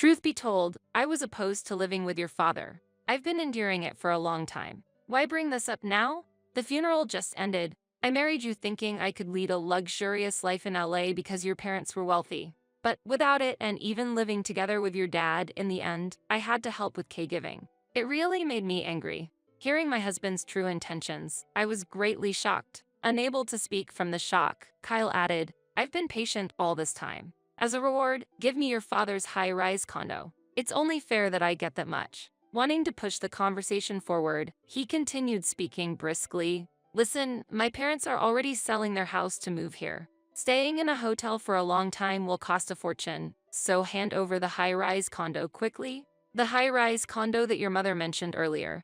Truth be told, I was opposed to living with your father. I've been enduring it for a long time. Why bring this up now? The funeral just ended. I married you thinking I could lead a luxurious life in LA because your parents were wealthy. But without it and even living together with your dad in the end, I had to help with caregiving. It really made me angry. Hearing my husband's true intentions, I was greatly shocked. Unable to speak from the shock, Kyle added, I've been patient all this time. As a reward, give me your father's high-rise condo. It's only fair that I get that much. Wanting to push the conversation forward, he continued speaking briskly. Listen, my parents are already selling their house to move here. Staying in a hotel for a long time will cost a fortune, so hand over the high-rise condo quickly. The high-rise condo that your mother mentioned earlier.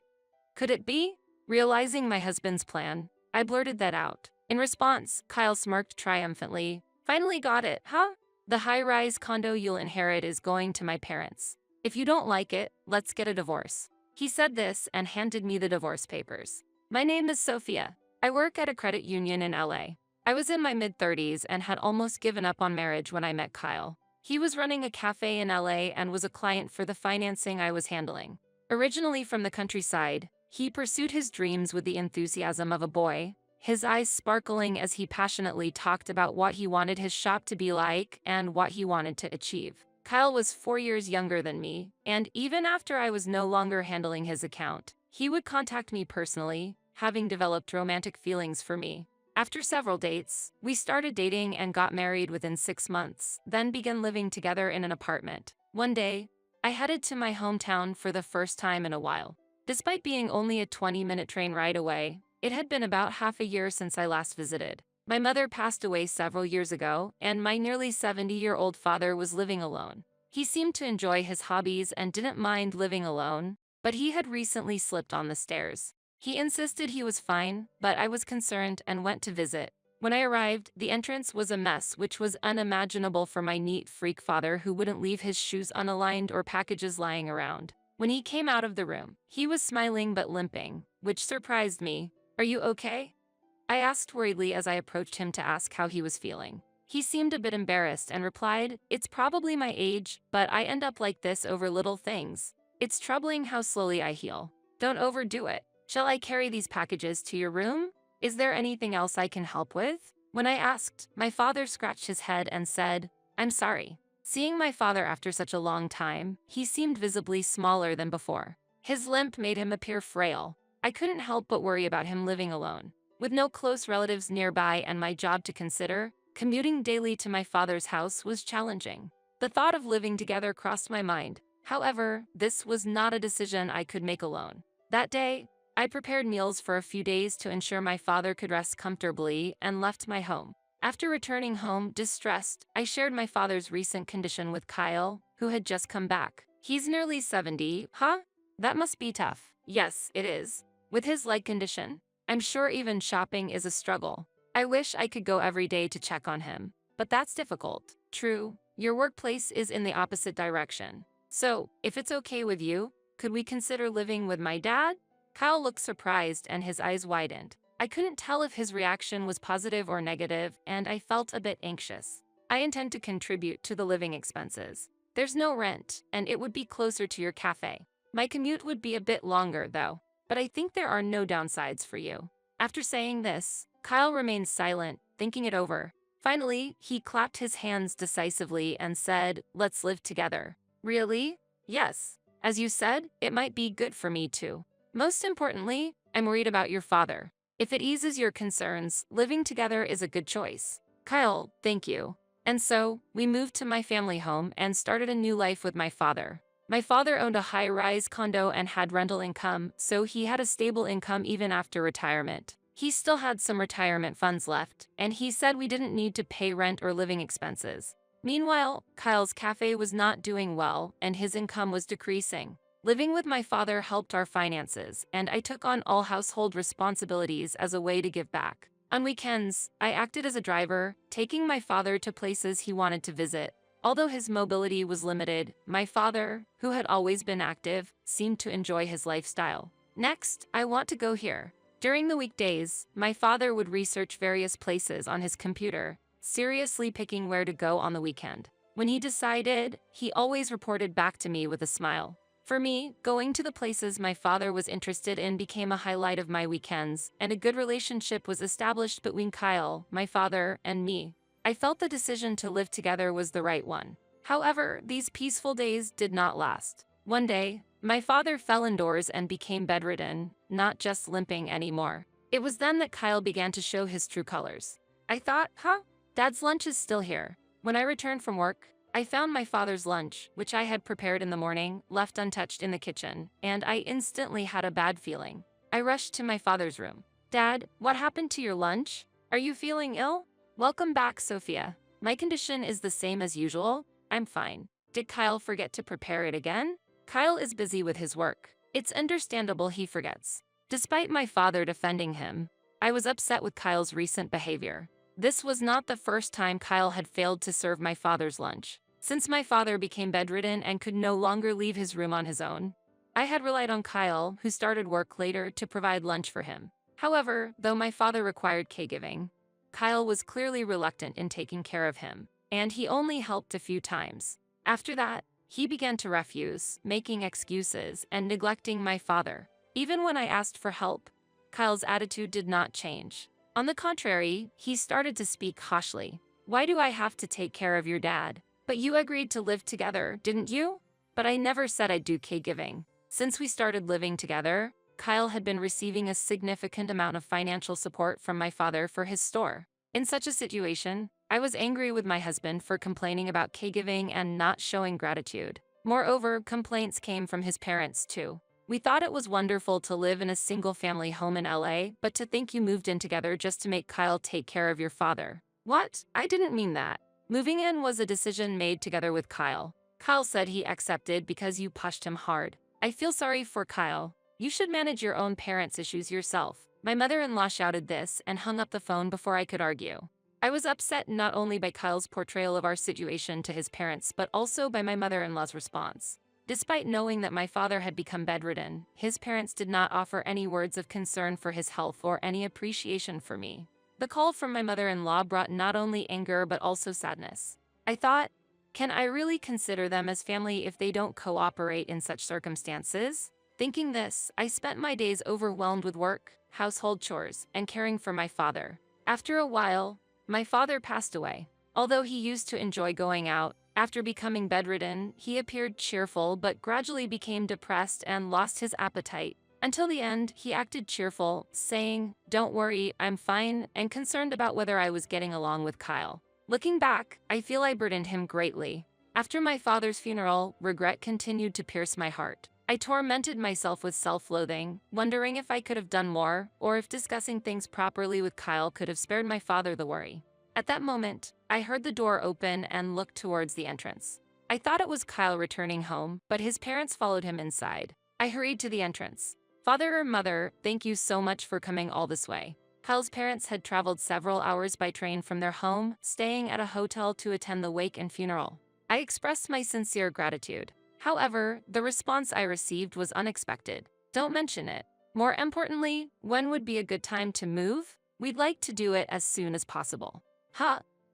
Could it be? Realizing my husband's plan, I blurted that out. In response, Kyle smirked triumphantly. Finally got it, huh? The high-rise condo you'll inherit is going to my parents. If you don't like it, let's get a divorce. He said this and handed me the divorce papers. My name is Sophia. I work at a credit union in LA. I was in my mid-30s and had almost given up on marriage when I met Kyle. He was running a cafe in LA and was a client for the financing I was handling. Originally from the countryside, he pursued his dreams with the enthusiasm of a boy, his eyes sparkling as he passionately talked about what he wanted his shop to be like and what he wanted to achieve. Kyle was 4 years younger than me, and even after I was no longer handling his account, he would contact me personally, having developed romantic feelings for me. After several dates, we started dating and got married within 6 months, then began living together in an apartment. One day, I headed to my hometown for the first time in a while. Despite being only a 20-minute train ride away, it had been about half a year since I last visited. My mother passed away several years ago, and my nearly 70-year-old father was living alone. He seemed to enjoy his hobbies and didn't mind living alone, but he had recently slipped on the stairs. He insisted he was fine, but I was concerned and went to visit. When I arrived, the entrance was a mess, which was unimaginable for my neat freak father who wouldn't leave his shoes unaligned or packages lying around. When he came out of the room, he was smiling but limping, which surprised me. Are you okay? I asked worriedly as I approached him to ask how he was feeling. He seemed a bit embarrassed and replied, It's probably my age, but I end up like this over little things. It's troubling how slowly I heal. Don't overdo it. Shall I carry these packages to your room? Is there anything else I can help with? When I asked, my father scratched his head and said, I'm sorry. Seeing my father after such a long time, he seemed visibly smaller than before. His limp made him appear frail. I couldn't help but worry about him living alone. With no close relatives nearby and my job to consider, commuting daily to my father's house was challenging. The thought of living together crossed my mind. However, this was not a decision I could make alone. That day, I prepared meals for a few days to ensure my father could rest comfortably and left my home. After returning home distressed, I shared my father's recent condition with Kyle, who had just come back. He's nearly 70, huh? That must be tough. Yes, it is. With his leg condition, I'm sure even shopping is a struggle. I wish I could go every day to check on him, but that's difficult. True, your workplace is in the opposite direction. So, if it's okay with you, could we consider living with my dad? Kyle looked surprised and his eyes widened. I couldn't tell if his reaction was positive or negative, and I felt a bit anxious. I intend to contribute to the living expenses. There's no rent, and it would be closer to your cafe. My commute would be a bit longer, though, but I think there are no downsides for you. After saying this, Kyle remained silent, thinking it over. Finally, he clapped his hands decisively and said, Let's live together. Really? Yes. As you said, it might be good for me too. Most importantly, I'm worried about your father. If it eases your concerns, living together is a good choice. Kyle, thank you. And so, we moved to my family home and started a new life with my father. My father owned a high-rise condo and had rental income, so he had a stable income even after retirement. He still had some retirement funds left, and he said we didn't need to pay rent or living expenses. Meanwhile, Kyle's cafe was not doing well, and his income was decreasing. Living with my father helped our finances, and I took on all household responsibilities as a way to give back. On weekends, I acted as a driver, taking my father to places he wanted to visit. Although his mobility was limited, my father, who had always been active, seemed to enjoy his lifestyle. Next, I want to go here. During the weekdays, my father would research various places on his computer, seriously picking where to go on the weekend. When he decided, he always reported back to me with a smile. For me, going to the places my father was interested in became a highlight of my weekends, and a good relationship was established between Kyle, my father, and me. I felt the decision to live together was the right one. However, these peaceful days did not last. One day, my father fell indoors and became bedridden, not just limping anymore. It was then that Kyle began to show his true colors. I thought, Dad's lunch is still here. When I returned from work, I found my father's lunch, which I had prepared in the morning, left untouched in the kitchen, and I instantly had a bad feeling. I rushed to my father's room. Dad, what happened to your lunch? Are you feeling ill? Welcome back, Sophia. My condition is the same as usual. I'm fine. Did Kyle forget to prepare it again? Kyle is busy with his work. It's understandable he forgets. Despite my father defending him, I was upset with Kyle's recent behavior. This was not the first time Kyle had failed to serve my father's lunch. Since my father became bedridden and could no longer leave his room on his own, I had relied on Kyle, who started work later, to provide lunch for him. However, though my father required caregiving, Kyle was clearly reluctant in taking care of him, and he only helped a few times. After that, he began to refuse, making excuses, and neglecting my father. Even when I asked for help, Kyle's attitude did not change. On the contrary, he started to speak harshly. Why do I have to take care of your dad? But you agreed to live together, didn't you? But I never said I'd do caregiving. Since we started living together, Kyle had been receiving a significant amount of financial support from my father for his store. In such a situation, I was angry with my husband for complaining about caregiving and not showing gratitude. Moreover, complaints came from his parents too. We thought it was wonderful to live in a single-family home in LA, but to think you moved in together just to make Kyle take care of your father. What? I didn't mean that. Moving in was a decision made together with Kyle. Kyle said he accepted because you pushed him hard. I feel sorry for Kyle. You should manage your own parents' issues yourself. My mother-in-law shouted this and hung up the phone before I could argue. I was upset not only by Kyle's portrayal of our situation to his parents, but also by my mother-in-law's response. Despite knowing that my father had become bedridden, his parents did not offer any words of concern for his health or any appreciation for me. The call from my mother-in-law brought not only anger but also sadness. I thought, can I really consider them as family if they don't cooperate in such circumstances? Thinking this, I spent my days overwhelmed with work, household chores, and caring for my father. After a while, my father passed away. Although he used to enjoy going out, after becoming bedridden, he appeared cheerful but gradually became depressed and lost his appetite. Until the end, he acted cheerful, saying, "Don't worry, I'm fine," and concerned about whether I was getting along with Kyle. Looking back, I feel I burdened him greatly. After my father's funeral, regret continued to pierce my heart. I tormented myself with self-loathing, wondering if I could have done more, or if discussing things properly with Kyle could have spared my father the worry. At that moment, I heard the door open and looked towards the entrance. I thought it was Kyle returning home, but his parents followed him inside. I hurried to the entrance. "Father or mother, thank you so much for coming all this way." Kyle's parents had traveled several hours by train from their home, staying at a hotel to attend the wake and funeral. I expressed my sincere gratitude. However, the response I received was unexpected. "Don't mention it. More importantly, when would be a good time to move? We'd like to do it as soon as possible."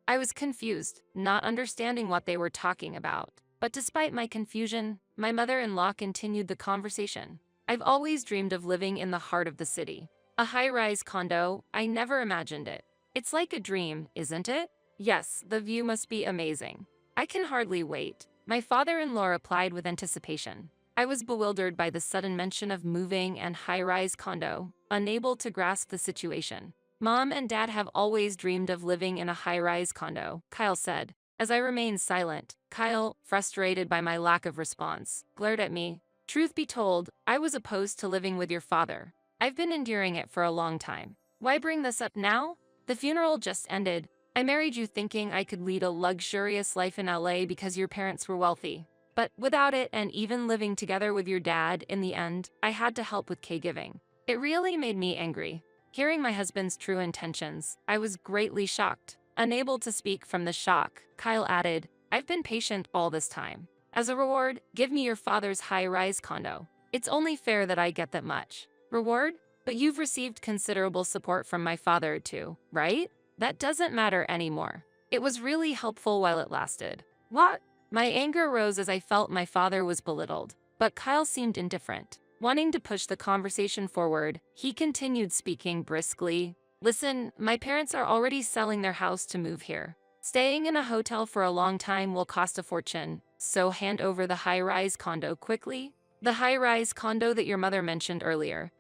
I was confused, not understanding what they were talking about. But despite my confusion, my mother-in-law continued the conversation. "I've always dreamed of living in the heart of the city. A high-rise condo, I never imagined it. It's like a dream, isn't it? Yes, the view must be amazing. I can hardly wait." My father-in-law replied with anticipation. I was bewildered by the sudden mention of moving and high-rise condo, unable to grasp the situation. "Mom and Dad have always dreamed of living in a high-rise condo," Kyle said. As I remained silent, Kyle, frustrated by my lack of response, glared at me. "Truth be told, I was opposed to living with your father. I've been enduring it for a long time. Why bring this up now? The funeral just ended. I married you thinking I could lead a luxurious life in LA because your parents were wealthy. But without it and even living together with your dad, in the end, I had to help with caregiving." It really made me angry. Hearing my husband's true intentions, I was greatly shocked. Unable to speak from the shock, Kyle added, "I've been patient all this time. As a reward, give me your father's high-rise condo. It's only fair that I get that much." "Reward? But you've received considerable support from my father too, right? That doesn't matter anymore. It was really helpful while it lasted. What? My anger rose as I felt my father was belittled, but Kyle seemed indifferent. Wanting to push the conversation forward, he continued speaking briskly. Listen, my parents are already selling their house to move here. Staying in a hotel for a long time will cost a fortune, so hand over the high-rise condo quickly. The high-rise condo that your mother mentioned earlier.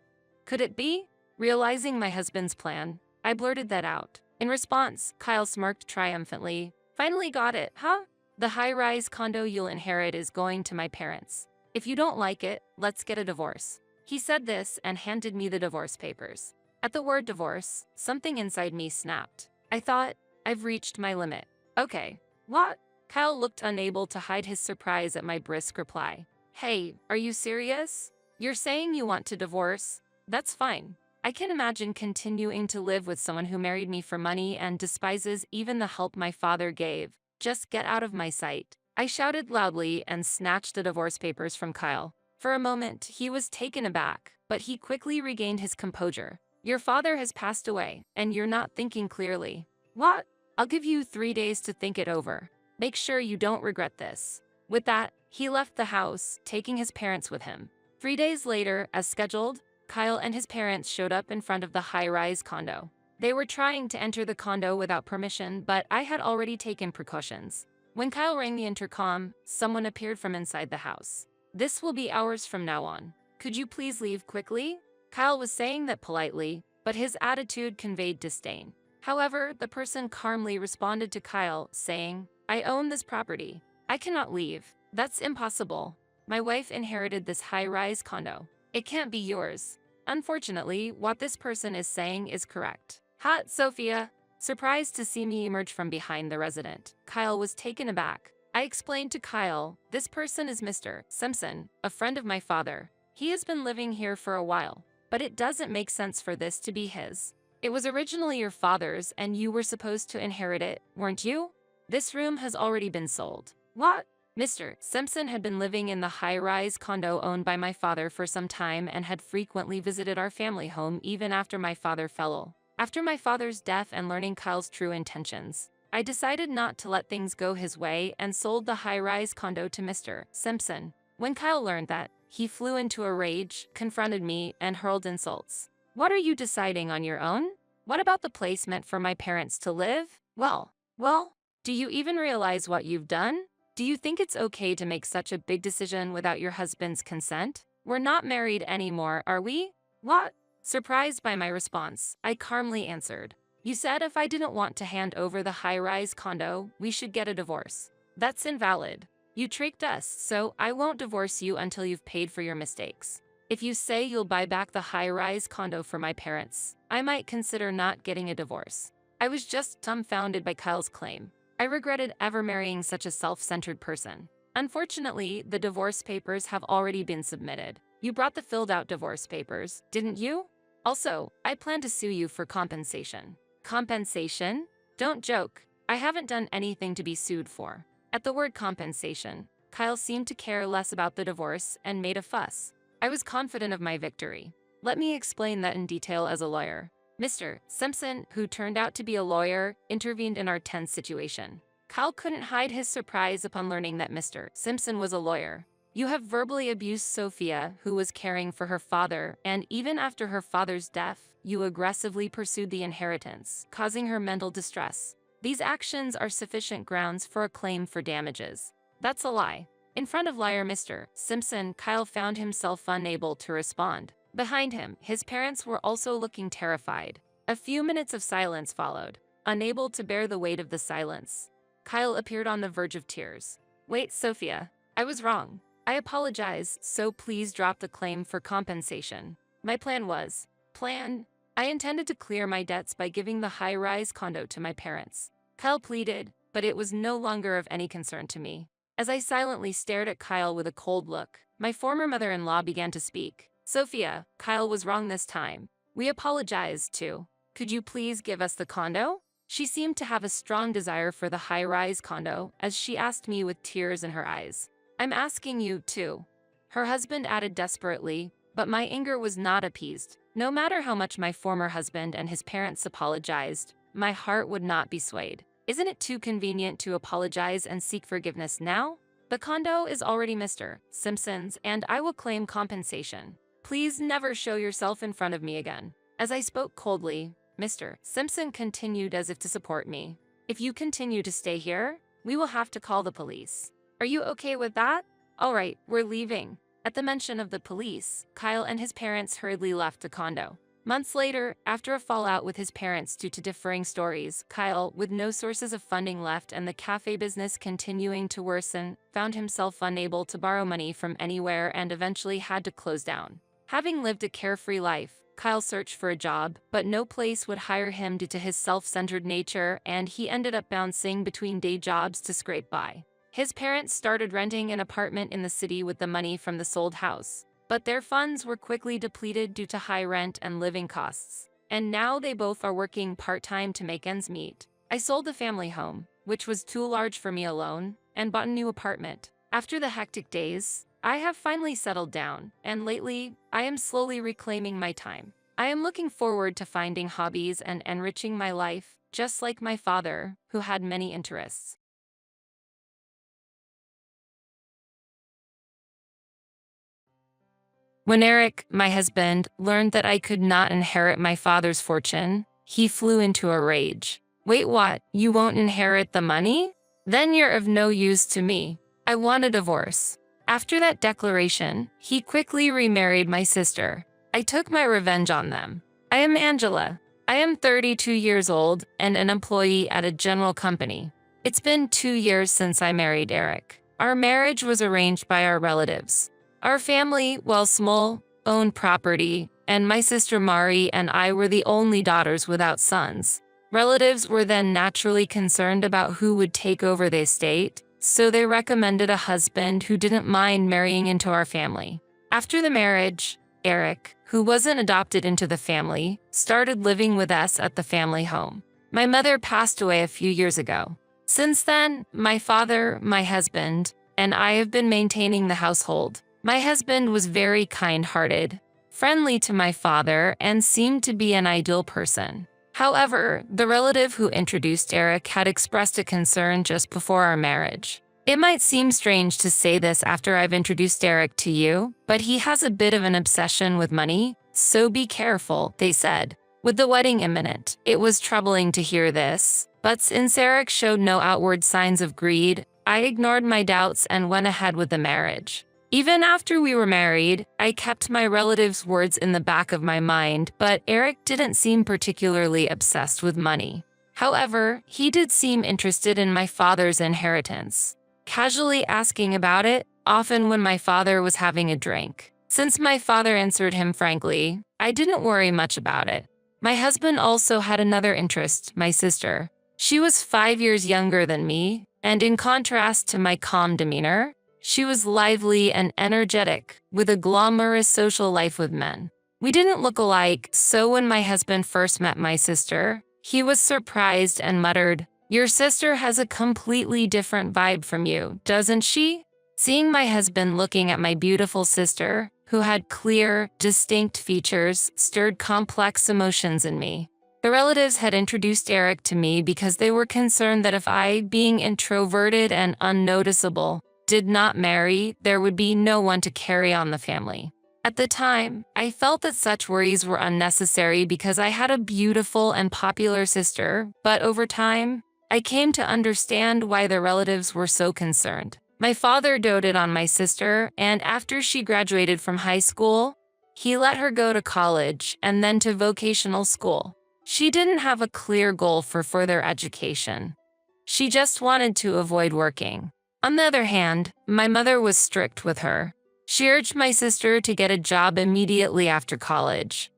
Could it be? Realizing my husband's plan, I blurted that out. In response, Kyle smirked triumphantly. Finally got it, huh? The high-rise condo you'll inherit is going to my parents. If you don't like it, let's get a divorce. He said this and handed me the divorce papers. At the word divorce, something inside me snapped. I thought, I've reached my limit. Okay. What? Kyle looked unable to hide his surprise at my brisk reply. Hey, are you serious? You're saying you want to divorce? That's fine. I can imagine continuing to live with someone who married me for money and despises even the help my father gave. Just get out of my sight. I shouted loudly and snatched the divorce papers from Kyle. For a moment, he was taken aback, but he quickly regained his composure. Your father has passed away, and you're not thinking clearly. What? I'll give you 3 days to think it over. Make sure you don't regret this. With that, he left the house, taking his parents with him. 3 days later, as scheduled, Kyle and his parents showed up in front of the high-rise condo. They were trying to enter the condo without permission, but I had already taken precautions. When Kyle rang the intercom, someone appeared from inside the house. This will be ours from now on. Could you please leave quickly? Kyle was saying that politely, but his attitude conveyed disdain. However, the person calmly responded to Kyle, saying, I own this property. I cannot leave. That's impossible. My wife inherited this high-rise condo. It can't be yours. Unfortunately, what this person is saying is correct. Hot Sophia. Surprised to see me emerge from behind the resident, Kyle was taken aback. I explained to Kyle, this person is Mr. Simpson, a friend of my father. He has been living here for a while, but it doesn't make sense for this to be his. It was originally your father's and you were supposed to inherit it, weren't you? This room has already been sold. What? Mr. Simpson had been living in the high-rise condo owned by my father for some time and had frequently visited our family home even after my father fell ill. After my father's death and learning Kyle's true intentions, I decided not to let things go his way and sold the high-rise condo to Mr. Simpson. When Kyle learned that, he flew into a rage, confronted me, and hurled insults. What are you deciding on your own? What about the place meant for my parents to live? Well, do you even realize what you've done? Do you think it's okay to make such a big decision without your husband's consent? We're not married anymore, are we? What? Surprised by my response, I calmly answered. You said if I didn't want to hand over the high-rise condo, we should get a divorce. That's invalid. You tricked us, so I won't divorce you until you've paid for your mistakes. If you say you'll buy back the high-rise condo for my parents, I might consider not getting a divorce. I was just dumbfounded by Kyle's claim. I regretted ever marrying such a self-centered person. Unfortunately, the divorce papers have already been submitted. You brought the filled-out divorce papers, didn't you? Also, I plan to sue you for compensation. Compensation? Don't joke. I haven't done anything to be sued for. At the word compensation, Kyle seemed to care less about the divorce and made a fuss. I was confident of my victory. Let me explain that in detail as a lawyer. Mr. Simpson, who turned out to be a lawyer, intervened in our tense situation. Kyle couldn't hide his surprise upon learning that Mr. Simpson was a lawyer. You have verbally abused Sophia, who was caring for her father, and even after her father's death, you aggressively pursued the inheritance, causing her mental distress. These actions are sufficient grounds for a claim for damages. That's a lie. In front of liar Mr. Simpson, Kyle found himself unable to respond. Behind him, his parents were also looking terrified. A few minutes of silence followed. Unable to bear the weight of the silence, Kyle appeared on the verge of tears. Wait, Sophia. I was wrong. I apologize, so please drop the claim for compensation. My plan was... I intended to clear my debts by giving the high-rise condo to my parents. Kyle pleaded, but it was no longer of any concern to me. As I silently stared at Kyle with a cold look, my former mother-in-law began to speak. Sophia, Kyle was wrong this time. We apologize, too. Could you please give us the condo? She seemed to have a strong desire for the high-rise condo, as she asked me with tears in her eyes. I'm asking you, too. Her husband added desperately, but my anger was not appeased. No matter how much my former husband and his parents apologized, my heart would not be swayed. Isn't it too convenient to apologize and seek forgiveness now? The condo is already Mr. Simpson's, and I will claim compensation. Please never show yourself in front of me again. As I spoke coldly, Mr. Simpson continued as if to support me. If you continue to stay here, we will have to call the police. Are you okay with that? All right, we're leaving. At the mention of the police, Kyle and his parents hurriedly left the condo. Months later, after a fallout with his parents due to differing stories, Kyle, with no sources of funding left and the cafe business continuing to worsen, found himself unable to borrow money from anywhere and eventually had to close down. Having lived a carefree life, Kyle searched for a job, but no place would hire him due to his self-centered nature, and he ended up bouncing between day jobs to scrape by. His parents started renting an apartment in the city with the money from the sold house, but their funds were quickly depleted due to high rent and living costs, and now they both are working part-time to make ends meet. I sold the family home, which was too large for me alone, and bought a new apartment. After the hectic days, I have finally settled down, and lately, I am slowly reclaiming my time. I am looking forward to finding hobbies and enriching my life, just like my father, who had many interests. When Eric, my husband, learned that I could not inherit my father's fortune, he flew into a rage. Wait, what? You won't inherit the money? Then you're of no use to me. I want a divorce. After that declaration, he quickly remarried my sister. I took my revenge on them. I am Angela. I am 32 years old and an employee at a general company. It's been 2 years since I married Eric. Our marriage was arranged by our relatives. Our family, while small, owned property, and my sister Mari and I were the only daughters without sons. Relatives were then naturally concerned about who would take over the estate, so they recommended a husband who didn't mind marrying into our family. After the marriage, Eric, who wasn't adopted into the family, started living with us at the family home. My mother passed away a few years ago. Since then, my father, my husband, and I have been maintaining the household. My husband was very kind-hearted, friendly to my father, and seemed to be an ideal person. However, the relative who introduced Eric had expressed a concern just before our marriage. It might seem strange to say this after I've introduced Eric to you, but he has a bit of an obsession with money, so be careful, they said. With the wedding imminent, it was troubling to hear this, but since Eric showed no outward signs of greed, I ignored my doubts and went ahead with the marriage. Even after we were married, I kept my relative's words in the back of my mind, but Eric didn't seem particularly obsessed with money. However, he did seem interested in my father's inheritance, casually asking about it, often when my father was having a drink. Since my father answered him frankly, I didn't worry much about it. My husband also had another interest, my sister. She was 5 years younger than me, and in contrast to my calm demeanor, she was lively and energetic, with a glamorous social life with men. We didn't look alike, so when my husband first met my sister, he was surprised and muttered, "Your sister has a completely different vibe from you, doesn't she?" Seeing my husband looking at my beautiful sister, who had clear, distinct features, stirred complex emotions in me. The relatives had introduced Eric to me because they were concerned that if I, being introverted and unnoticeable, did not marry, there would be no one to carry on the family. At the time, I felt that such worries were unnecessary because I had a beautiful and popular sister, but over time, I came to understand why the relatives were so concerned. My father doted on my sister, and after she graduated from high school, he let her go to college and then to vocational school. She didn't have a clear goal for further education. She just wanted to avoid working. On the other hand, my mother was strict with her. She urged my sister to get a job immediately after college.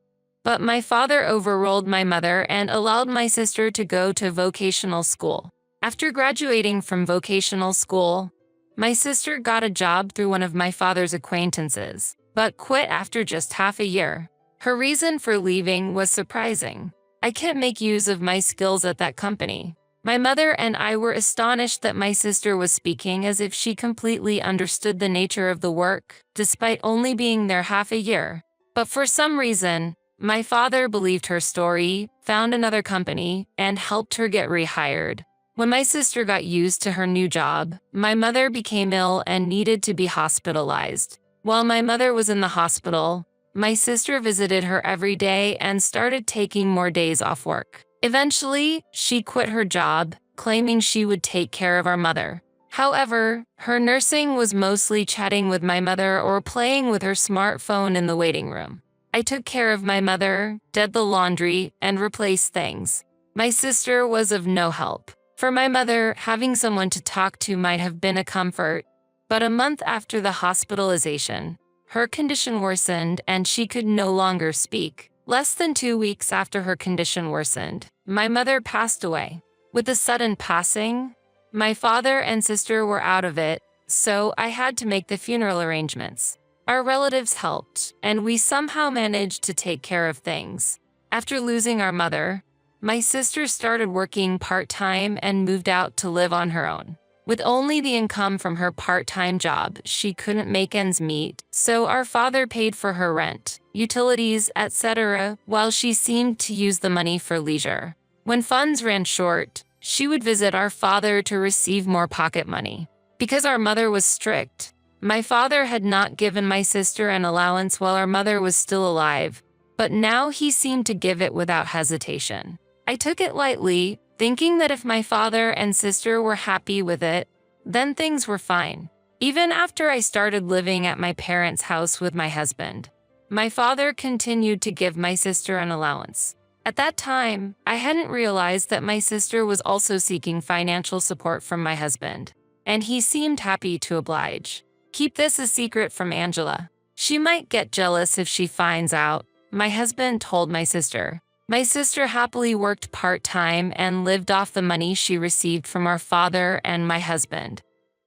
But my father overruled my mother and allowed my sister to go to vocational school. After graduating from vocational school, my sister got a job through one of my father's acquaintances, but quit after just half a year. Her reason for leaving was surprising. I can't make use of my skills at that company. My mother and I were astonished that my sister was speaking as if she completely understood the nature of the work, despite only being there half a year. But for some reason, my father believed her story, found another company, and helped her get rehired. When my sister got used to her new job, my mother became ill and needed to be hospitalized. While my mother was in the hospital, my sister visited her every day and started taking more days off work. Eventually, she quit her job, claiming she would take care of our mother. However, her nursing was mostly chatting with my mother or playing with her smartphone in the waiting room. I took care of my mother, did the laundry, and replaced things. My sister was of no help. For my mother, having someone to talk to might have been a comfort, but a month after the hospitalization, her condition worsened and she could no longer speak. Less than 2 weeks after her condition worsened, my mother passed away. With the sudden passing, my father and sister were out of it, so I had to make the funeral arrangements. Our relatives helped, and we somehow managed to take care of things. After losing our mother, my sister started working part-time and moved out to live on her own. With only the income from her part-time job, she couldn't make ends meet, so our father paid for her rent, utilities, etc., while she seemed to use the money for leisure. When funds ran short, she would visit our father to receive more pocket money. Because our mother was strict, my father had not given my sister an allowance while our mother was still alive, but now he seemed to give it without hesitation. I took it lightly, thinking that if my father and sister were happy with it, then things were fine. Even after I started living at my parents' house with my husband, my father continued to give my sister an allowance. At that time, I hadn't realized that my sister was also seeking financial support from my husband, and he seemed happy to oblige. Keep this a secret from Angela. She might get jealous if she finds out, my husband told my sister. My sister happily worked part-time and lived off the money she received from our father and my husband.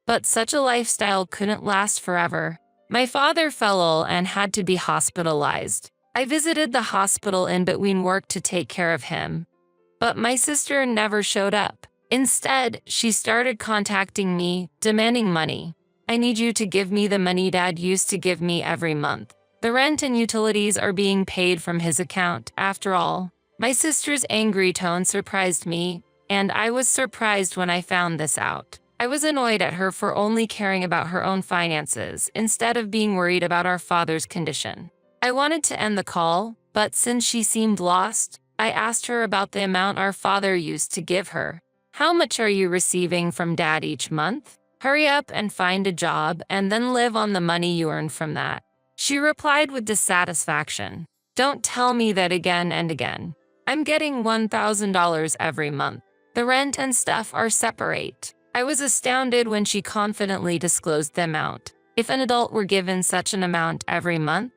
But such a lifestyle couldn't last forever. My father fell ill and had to be hospitalized. I visited the hospital in between work to take care of him, but my sister never showed up. Instead, she started contacting me, demanding money. I need you to give me the money Dad used to give me every month. The rent and utilities are being paid from his account, after all. My sister's angry tone surprised me, and I was surprised when I found this out. I was annoyed at her for only caring about her own finances, instead of being worried about our father's condition. I wanted to end the call, but since she seemed lost, I asked her about the amount our father used to give her. How much are you receiving from Dad each month? Hurry up and find a job, and then live on the money you earn from that. She replied with dissatisfaction. Don't tell me that again and again. I'm getting $1,000 every month. The rent and stuff are separate. I was astounded when she confidently disclosed the amount. If an adult were given such an amount every month,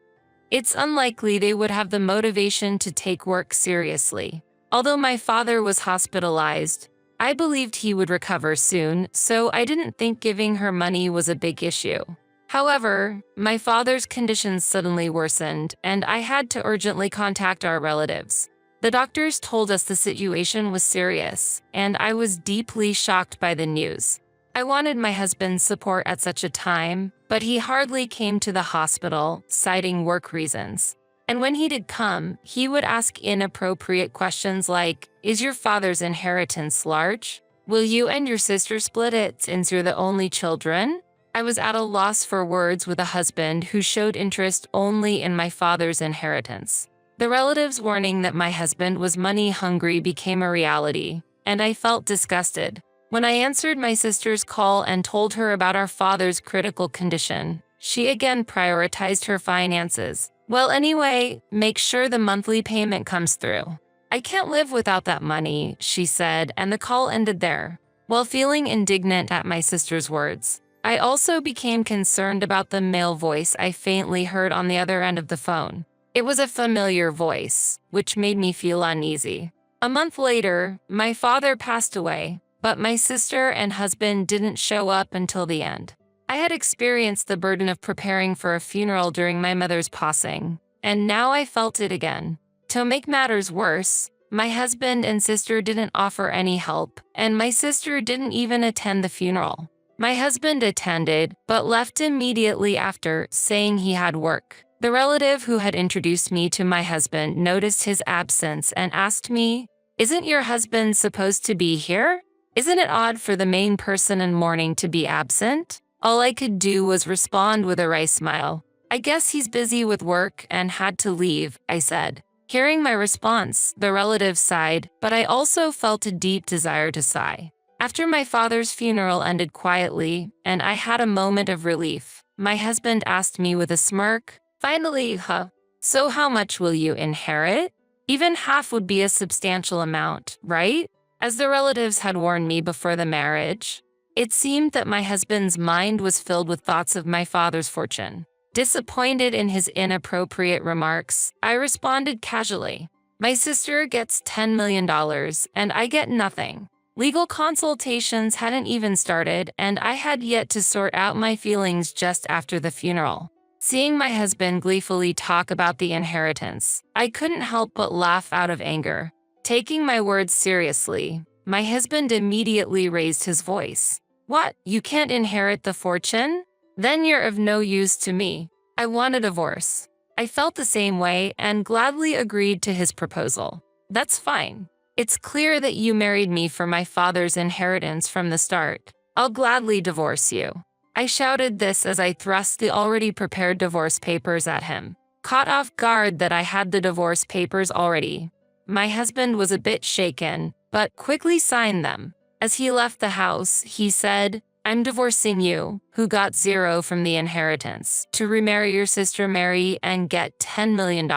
it's unlikely they would have the motivation to take work seriously. Although my father was hospitalized, I believed he would recover soon, so I didn't think giving her money was a big issue. However, my father's condition suddenly worsened, and I had to urgently contact our relatives. The doctors told us the situation was serious, and I was deeply shocked by the news. I wanted my husband's support at such a time, but he hardly came to the hospital, citing work reasons. And when he did come, he would ask inappropriate questions like, "Is your father's inheritance large? Will you and your sister split it since you're the only children?" I was at a loss for words with a husband who showed interest only in my father's inheritance. The relatives' warning that my husband was money-hungry became a reality, and I felt disgusted. When I answered my sister's call and told her about our father's critical condition, she again prioritized her finances. "Well, anyway, make sure the monthly payment comes through." "I can't live without that money," she said, and the call ended there. While feeling indignant at my sister's words, I also became concerned about the male voice I faintly heard on the other end of the phone. It was a familiar voice, which made me feel uneasy. A month later, my father passed away, but my sister and husband didn't show up until the end. I had experienced the burden of preparing for a funeral during my mother's passing, and now I felt it again. To make matters worse, my husband and sister didn't offer any help, and my sister didn't even attend the funeral. My husband attended, but left immediately after, saying he had work. The relative who had introduced me to my husband noticed his absence and asked me, "Isn't your husband supposed to be here?" Isn't it odd for the main person in mourning to be absent? All I could do was respond with a wry smile. I guess he's busy with work and had to leave, I said. Hearing my response, the relative sighed, but I also felt a deep desire to sigh. After my father's funeral ended quietly, and I had a moment of relief, my husband asked me with a smirk, "Finally, huh? So how much will you inherit? Even half would be a substantial amount, right?" As the relatives had warned me before the marriage, it seemed that my husband's mind was filled with thoughts of my father's fortune. Disappointed in his inappropriate remarks, I responded casually, "My sister gets $10 million and I get nothing." Legal consultations hadn't even started, and I had yet to sort out my feelings just after the funeral. Seeing my husband gleefully talk about the inheritance, I couldn't help but laugh out of anger. Taking my words seriously, my husband immediately raised his voice. "What, you can't inherit the fortune? Then you're of no use to me. I want a divorce." I felt the same way and gladly agreed to his proposal. "That's fine. It's clear that you married me for my father's inheritance from the start. I'll gladly divorce you." I shouted this as I thrust the already prepared divorce papers at him. Caught off guard that I had the divorce papers already, my husband was a bit shaken, but quickly signed them. As he left the house, he said, "I'm divorcing you, who got zero from the inheritance, to remarry your sister Mary and get $10 million.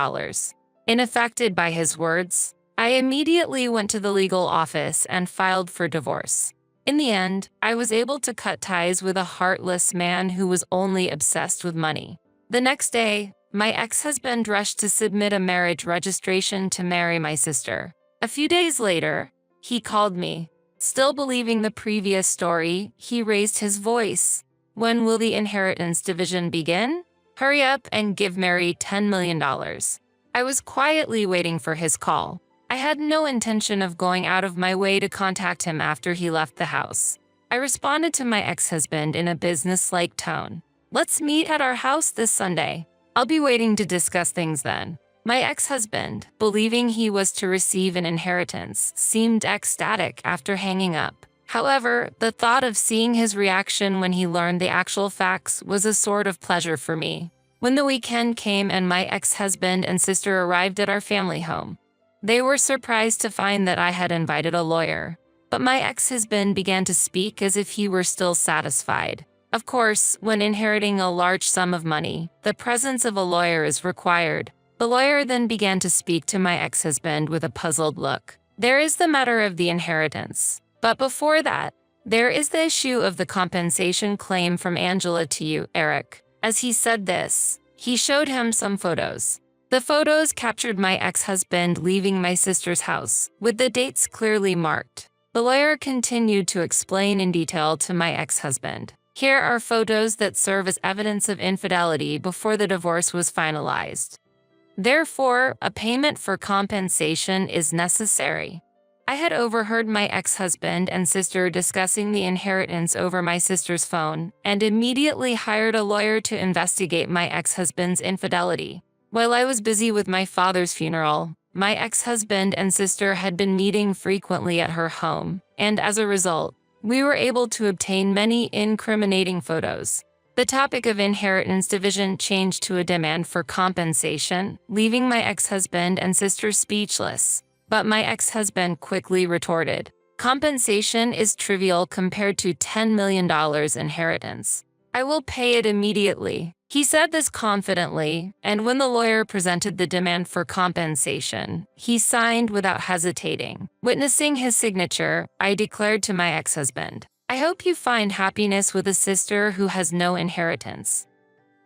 Unaffected by his words, I immediately went to the legal office and filed for divorce. In the end, I was able to cut ties with a heartless man who was only obsessed with money. The next day, my ex-husband rushed to submit a marriage registration to marry my sister. A few days later, he called me. Still believing the previous story, he raised his voice. "When will the inheritance division begin? Hurry up and give Mary $10 million. I was quietly waiting for his call. I had no intention of going out of my way to contact him after he left the house. I responded to my ex-husband in a business-like tone. "Let's meet at our house this Sunday. I'll be waiting to discuss things then." My ex-husband, believing he was to receive an inheritance, seemed ecstatic after hanging up. However, the thought of seeing his reaction when he learned the actual facts was a sort of pleasure for me. When the weekend came and my ex-husband and sister arrived at our family home, they were surprised to find that I had invited a lawyer. But my ex-husband began to speak as if he were still satisfied. Of course, when inheriting a large sum of money, the presence of a lawyer is required. The lawyer then began to speak to my ex-husband with a puzzled look. "There is the matter of the inheritance. But before that, there is the issue of the compensation claim from Angela to you, Eric." As he said this, he showed him some photos. The photos captured my ex-husband leaving my sister's house, with the dates clearly marked. The lawyer continued to explain in detail to my ex-husband. "Here are photos that serve as evidence of infidelity before the divorce was finalized. Therefore, a payment for compensation is necessary." I had overheard my ex-husband and sister discussing the inheritance over my sister's phone and immediately hired a lawyer to investigate my ex-husband's infidelity. While I was busy with my father's funeral, my ex-husband and sister had been meeting frequently at her home, and as a result, we were able to obtain many incriminating photos. The topic of inheritance division changed to a demand for compensation, leaving my ex-husband and sister speechless. But my ex-husband quickly retorted, "Compensation is trivial compared to $10 million inheritance. I will pay it immediately." He said this confidently, and when the lawyer presented the demand for compensation, he signed without hesitating. Witnessing his signature, I declared to my ex-husband, "I hope you find happiness with a sister who has no inheritance.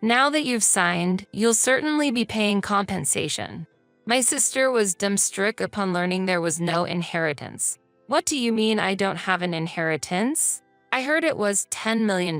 Now that you've signed, you'll certainly be paying compensation." My sister was dumbstruck upon learning there was no inheritance. "What do you mean I don't have an inheritance? I heard it was $10 million.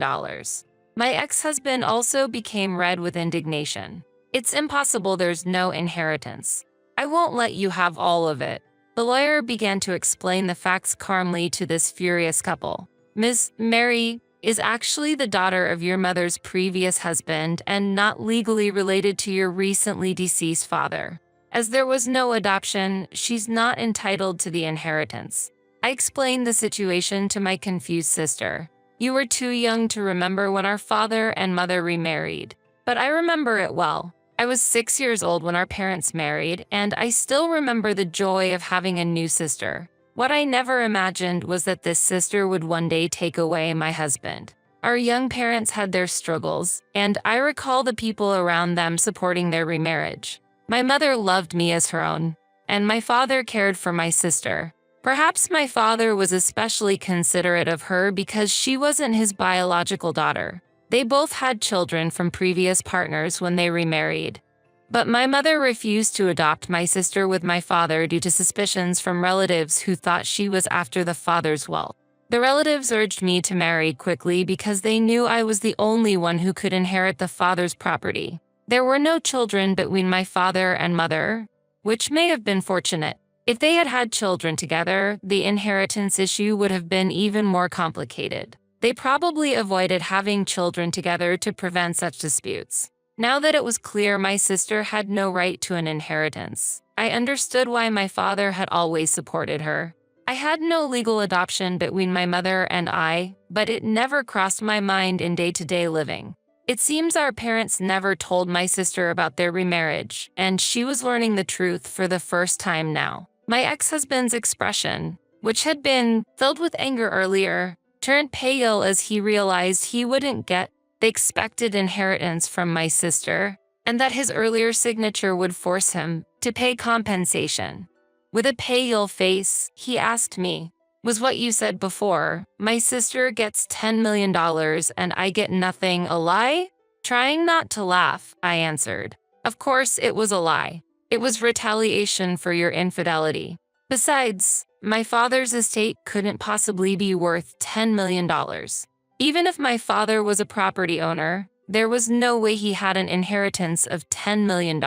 My ex-husband also became red with indignation. "It's impossible, there's no inheritance. I won't let you have all of it." The lawyer began to explain the facts calmly to this furious couple. "Ms. Mary is actually the daughter of your mother's previous husband and not legally related to your recently deceased father. As there was no adoption, she's not entitled to the inheritance. I explained the situation to my confused sister. You were too young to remember when our father and mother remarried, but I remember it well. I was 6 years old when our parents married, and I still remember the joy of having a new sister. What I never imagined was that this sister would one day take away my husband. Our young parents had their struggles, and I recall the people around them supporting their remarriage. My mother loved me as her own, and my father cared for my sister. Perhaps my father was especially considerate of her because she wasn't his biological daughter. They both had children from previous partners when they remarried. But my mother refused to adopt my sister with my father due to suspicions from relatives who thought she was after the father's wealth. The relatives urged me to marry quickly because they knew I was the only one who could inherit the father's property. There were no children between my father and mother, which may have been fortunate. If they had had children together, the inheritance issue would have been even more complicated. They probably avoided having children together to prevent such disputes. Now that it was clear my sister had no right to an inheritance, I understood why my father had always supported her. I had no legal adoption between my mother and I, but it never crossed my mind in day-to-day living. It seems our parents never told my sister about their remarriage, and she was learning the truth for the first time now. My ex-husband's expression, which had been filled with anger earlier, turned pale as he realized he wouldn't get the expected inheritance from my sister, and that his earlier signature would force him to pay compensation. With a pale face, he asked me, "Was what you said before, my sister gets $10 million and I get nothing, a lie?" Trying not to laugh, I answered. Of course it was a lie. It was retaliation for your infidelity. Besides, my father's estate couldn't possibly be worth $10 million. Even if my father was a property owner, there was no way he had an inheritance of $10 million.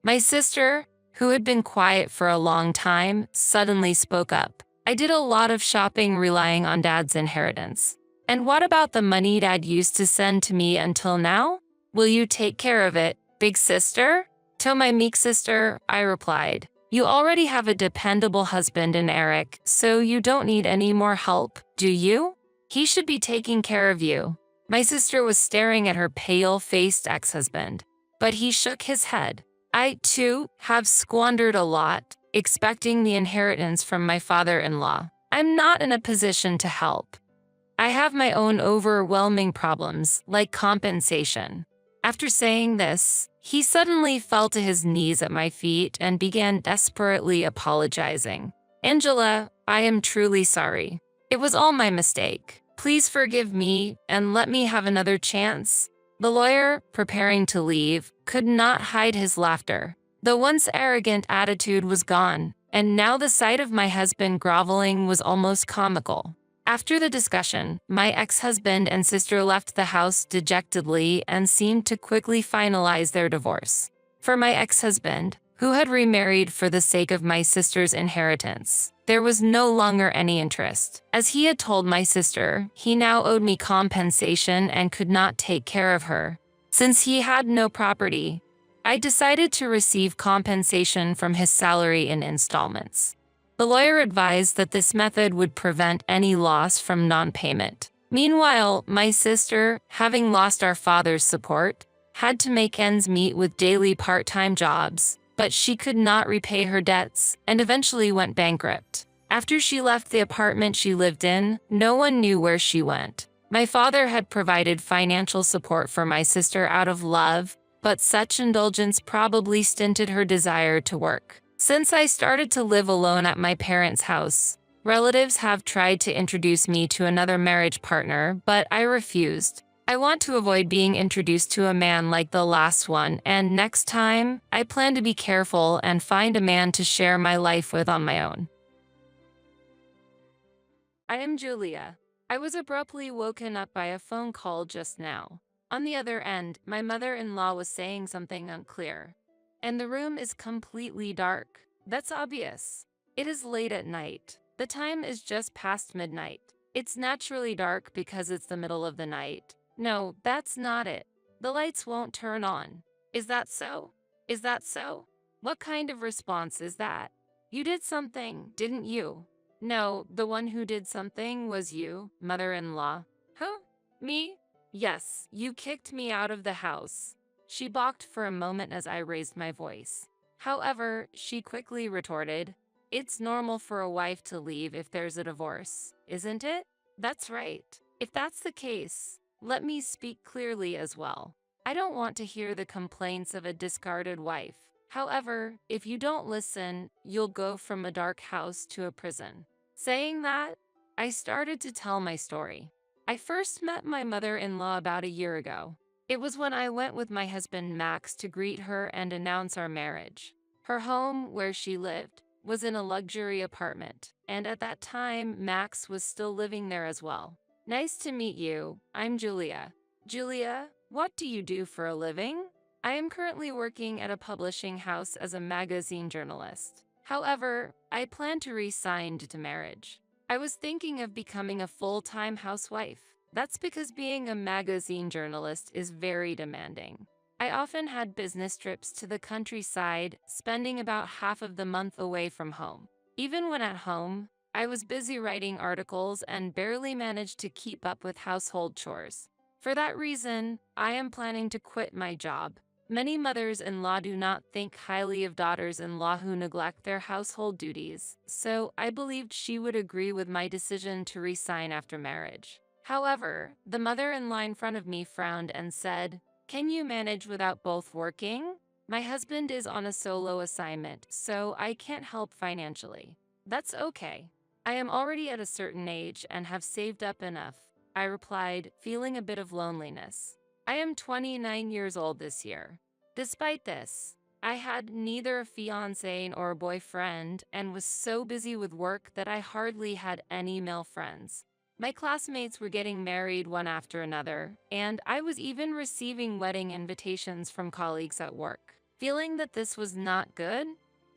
My sister, who had been quiet for a long time, suddenly spoke up. I did a lot of shopping relying on Dad's inheritance. And what about the money Dad used to send to me until now? Will you take care of it, big sister? To my meek sister, I replied, you already have a dependable husband in Eric, so you don't need any more help, do you? He should be taking care of you. My sister was staring at her pale-faced ex-husband, but he shook his head. I, too, have squandered a lot, expecting the inheritance from my father-in-law. I'm not in a position to help. I have my own overwhelming problems, like compensation. After saying this, he suddenly fell to his knees at my feet and began desperately apologizing. Angela, I am truly sorry. It was all my mistake. Please forgive me and let me have another chance. The lawyer, preparing to leave, could not hide his laughter. The once arrogant attitude was gone, and now the sight of my husband groveling was almost comical. After the discussion, my ex-husband and sister left the house dejectedly and seemed to quickly finalize their divorce. For my ex-husband, who had remarried for the sake of my sister's inheritance, there was no longer any interest. As he had told my sister, he now owed me compensation and could not take care of her. Since he had no property, I decided to receive compensation from his salary in installments. The lawyer advised that this method would prevent any loss from non-payment. Meanwhile, my sister, having lost our father's support, had to make ends meet with daily part-time jobs, but she could not repay her debts and eventually went bankrupt. After she left the apartment she lived in, no one knew where she went. My father had provided financial support for my sister out of love, but such indulgence probably stinted her desire to work. Since I started to live alone at my parents' house, relatives have tried to introduce me to another marriage partner, but I refused. I want to avoid being introduced to a man like the last one, and next time, I plan to be careful and find a man to share my life with on my own. I am Julia. I was abruptly woken up by a phone call just now. On the other end, my mother-in-law was saying something unclear. And the room is completely dark. That's obvious. It is late at night. The time is just past midnight. It's naturally dark because it's the middle of the night. No, that's not it. The lights won't turn on. Is that so? Is that so? What kind of response is that? You did something, didn't you? No, the one who did something was you, mother-in-law. Huh? Me? Yes, you kicked me out of the house. She balked for a moment as I raised my voice. However, she quickly retorted, "It's normal for a wife to leave if there's a divorce, isn't it?" That's right. If that's the case, let me speak clearly as well. I don't want to hear the complaints of a discarded wife. However, if you don't listen, you'll go from a dark house to a prison. Saying that, I started to tell my story. I first met my mother-in-law about a year ago. It was when I went with my husband Max to greet her and announce our marriage. Her home, where she lived, was in a luxury apartment, and at that time, Max was still living there as well. Nice to meet you. I'm Julia. Julia, what do you do for a living? I am currently working at a publishing house as a magazine journalist. However, I plan to resign due to marriage. I was thinking of becoming a full-time housewife. That's because being a magazine journalist is very demanding. I often had business trips to the countryside, spending about half of the month away from home. Even when at home, I was busy writing articles and barely managed to keep up with household chores. For that reason, I am planning to quit my job. Many mothers-in-law do not think highly of daughters-in-law who neglect their household duties, so I believed she would agree with my decision to resign after marriage. However, the mother-in-law in front of me frowned and said, "Can you manage without both working? My husband is on a solo assignment, so I can't help financially." That's okay. I am already at a certain age and have saved up enough, I replied, feeling a bit of loneliness. I am 29 years old this year. Despite this, I had neither a fiancé or a boyfriend and was so busy with work that I hardly had any male friends. My classmates were getting married one after another, and I was even receiving wedding invitations from colleagues at work. Feeling that this was not good,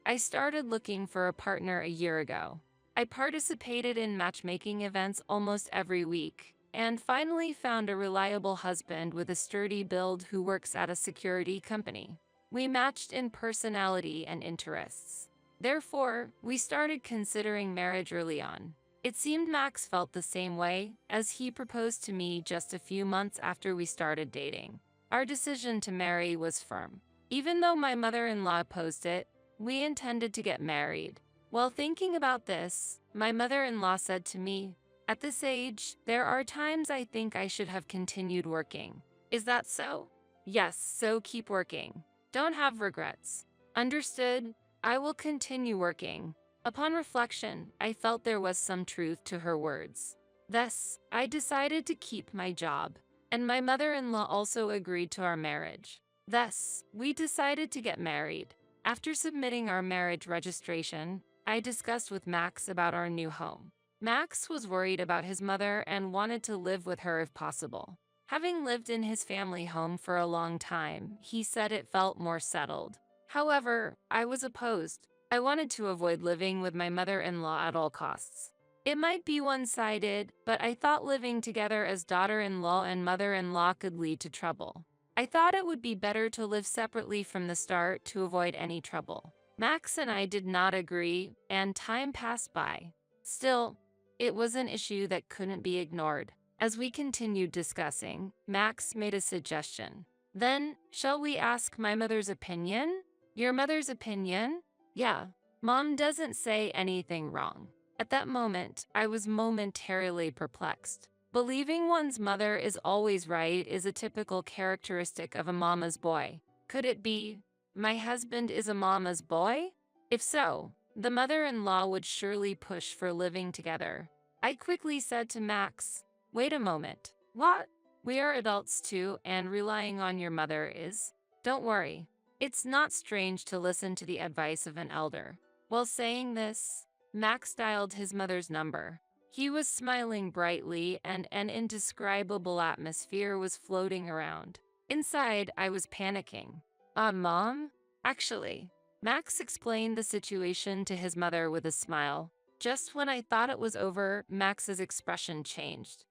I started looking for a partner a year ago. I participated in matchmaking events almost every week, and finally found a reliable husband with a sturdy build who works at a security company. We matched in personality and interests. Therefore, we started considering marriage early on. It seemed Max felt the same way, as he proposed to me just a few months after we started dating. Our decision to marry was firm. Even though my mother-in-law opposed it, we intended to get married. While thinking about this, my mother-in-law said to me, "At this age, there are times I think I should have continued working. Is that so?" "Yes, so keep working. Don't have regrets." "Understood. I will continue working." Upon reflection, I felt there was some truth to her words. Thus, I decided to keep my job, and my mother-in-law also agreed to our marriage. Thus, we decided to get married. After submitting our marriage registration, I discussed with Max about our new home. Max was worried about his mother and wanted to live with her if possible. Having lived in his family home for a long time, he said it felt more settled. However, I was opposed. I wanted to avoid living with my mother-in-law at all costs. It might be one-sided, but I thought living together as daughter-in-law and mother-in-law could lead to trouble. I thought it would be better to live separately from the start to avoid any trouble. Max and I did not agree, and time passed by. Still, it was an issue that couldn't be ignored. As we continued discussing, Max made a suggestion. "Then, shall we ask my mother's opinion?" "Your mother's opinion?" "Yeah. Mom doesn't say anything wrong." At that moment, I was momentarily perplexed. Believing one's mother is always right is a typical characteristic of a mama's boy. Could it be, my husband is a mama's boy? If so, the mother-in-law would surely push for living together. I quickly said to Max, "Wait a moment. What? We are adults too, and relying on your mother is..." "Don't worry. It's not strange to listen to the advice of an elder." While saying this, Max dialed his mother's number. He was smiling brightly, and an indescribable atmosphere was floating around. Inside, I was panicking. Mom?" "Actually," Max explained the situation to his mother with a smile. Just when I thought it was over, Max's expression changed.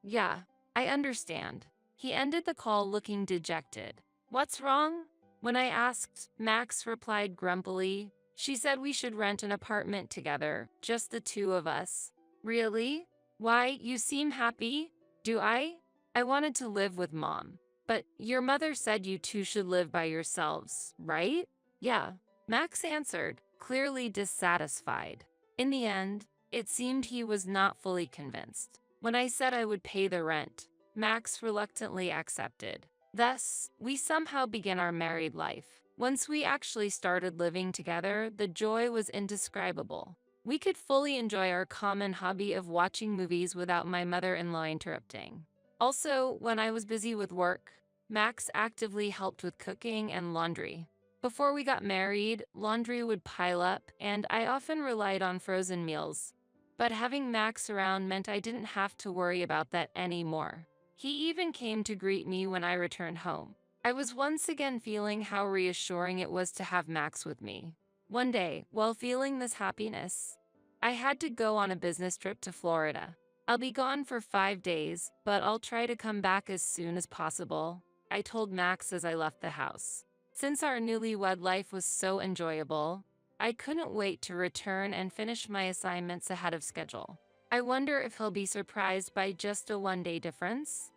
Yeah, I understand." He ended the call looking dejected. "What's wrong?" When I asked, Max replied grumpily, She said we should rent an apartment together, just the two of us. Really? Why, you seem happy? Do I? I wanted to live with Mom. But your mother said you two should live by yourselves, right? Yeah, Max answered, clearly dissatisfied. In the end, it seemed he was not fully convinced. When I said I would pay the rent, Max reluctantly accepted. Thus, we somehow began our married life. Once we actually started living together, the joy was indescribable. We could fully enjoy our common hobby of watching movies without my mother-in-law interrupting. Also, when I was busy with work, Max actively helped with cooking and laundry. Before we got married, laundry would pile up, and I often relied on frozen meals. But having Max around meant I didn't have to worry about that anymore. He even came to greet me when I returned home. I was once again feeling how reassuring it was to have Max with me. One day, while feeling this happiness, I had to go on a business trip to Florida. I'll be gone for 5 days, but I'll try to come back as soon as possible, I told Max as I left the house. Since our newlywed life was so enjoyable, I couldn't wait to return and finish my assignments ahead of schedule. I wonder if he'll be surprised by just a one-day difference?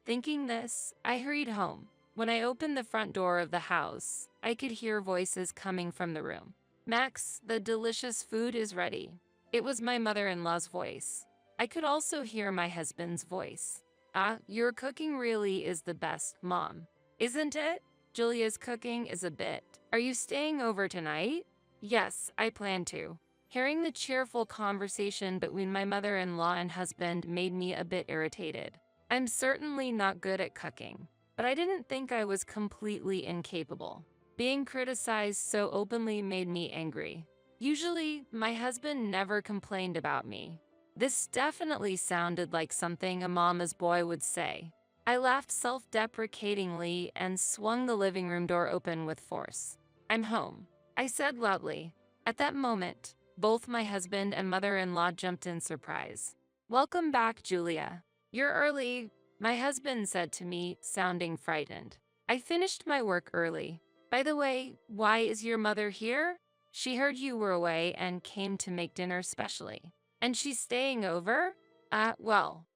Thinking this, I hurried home. When I opened the front door of the house, I could hear voices coming from the room. Max, the delicious food is ready. It was my mother-in-law's voice. I could also hear my husband's voice. Your cooking really is the best, Mom. Isn't it? Julia's cooking is a bit. Are you staying over tonight? Yes, I plan to. Hearing the cheerful conversation between my mother-in-law and husband made me a bit irritated. I'm certainly not good at cooking, but I didn't think I was completely incapable. Being criticized so openly made me angry. Usually, my husband never complained about me. This definitely sounded like something a mama's boy would say. I laughed self-deprecatingly and swung the living room door open with force. I'm home, I said loudly. At that moment, both my husband and mother-in-law jumped in surprise. Welcome back, Julia. You're early, my husband said to me, sounding frightened. I finished my work early. By the way, why is your mother here? She heard you were away and came to make dinner specially. And she's staying over? Well,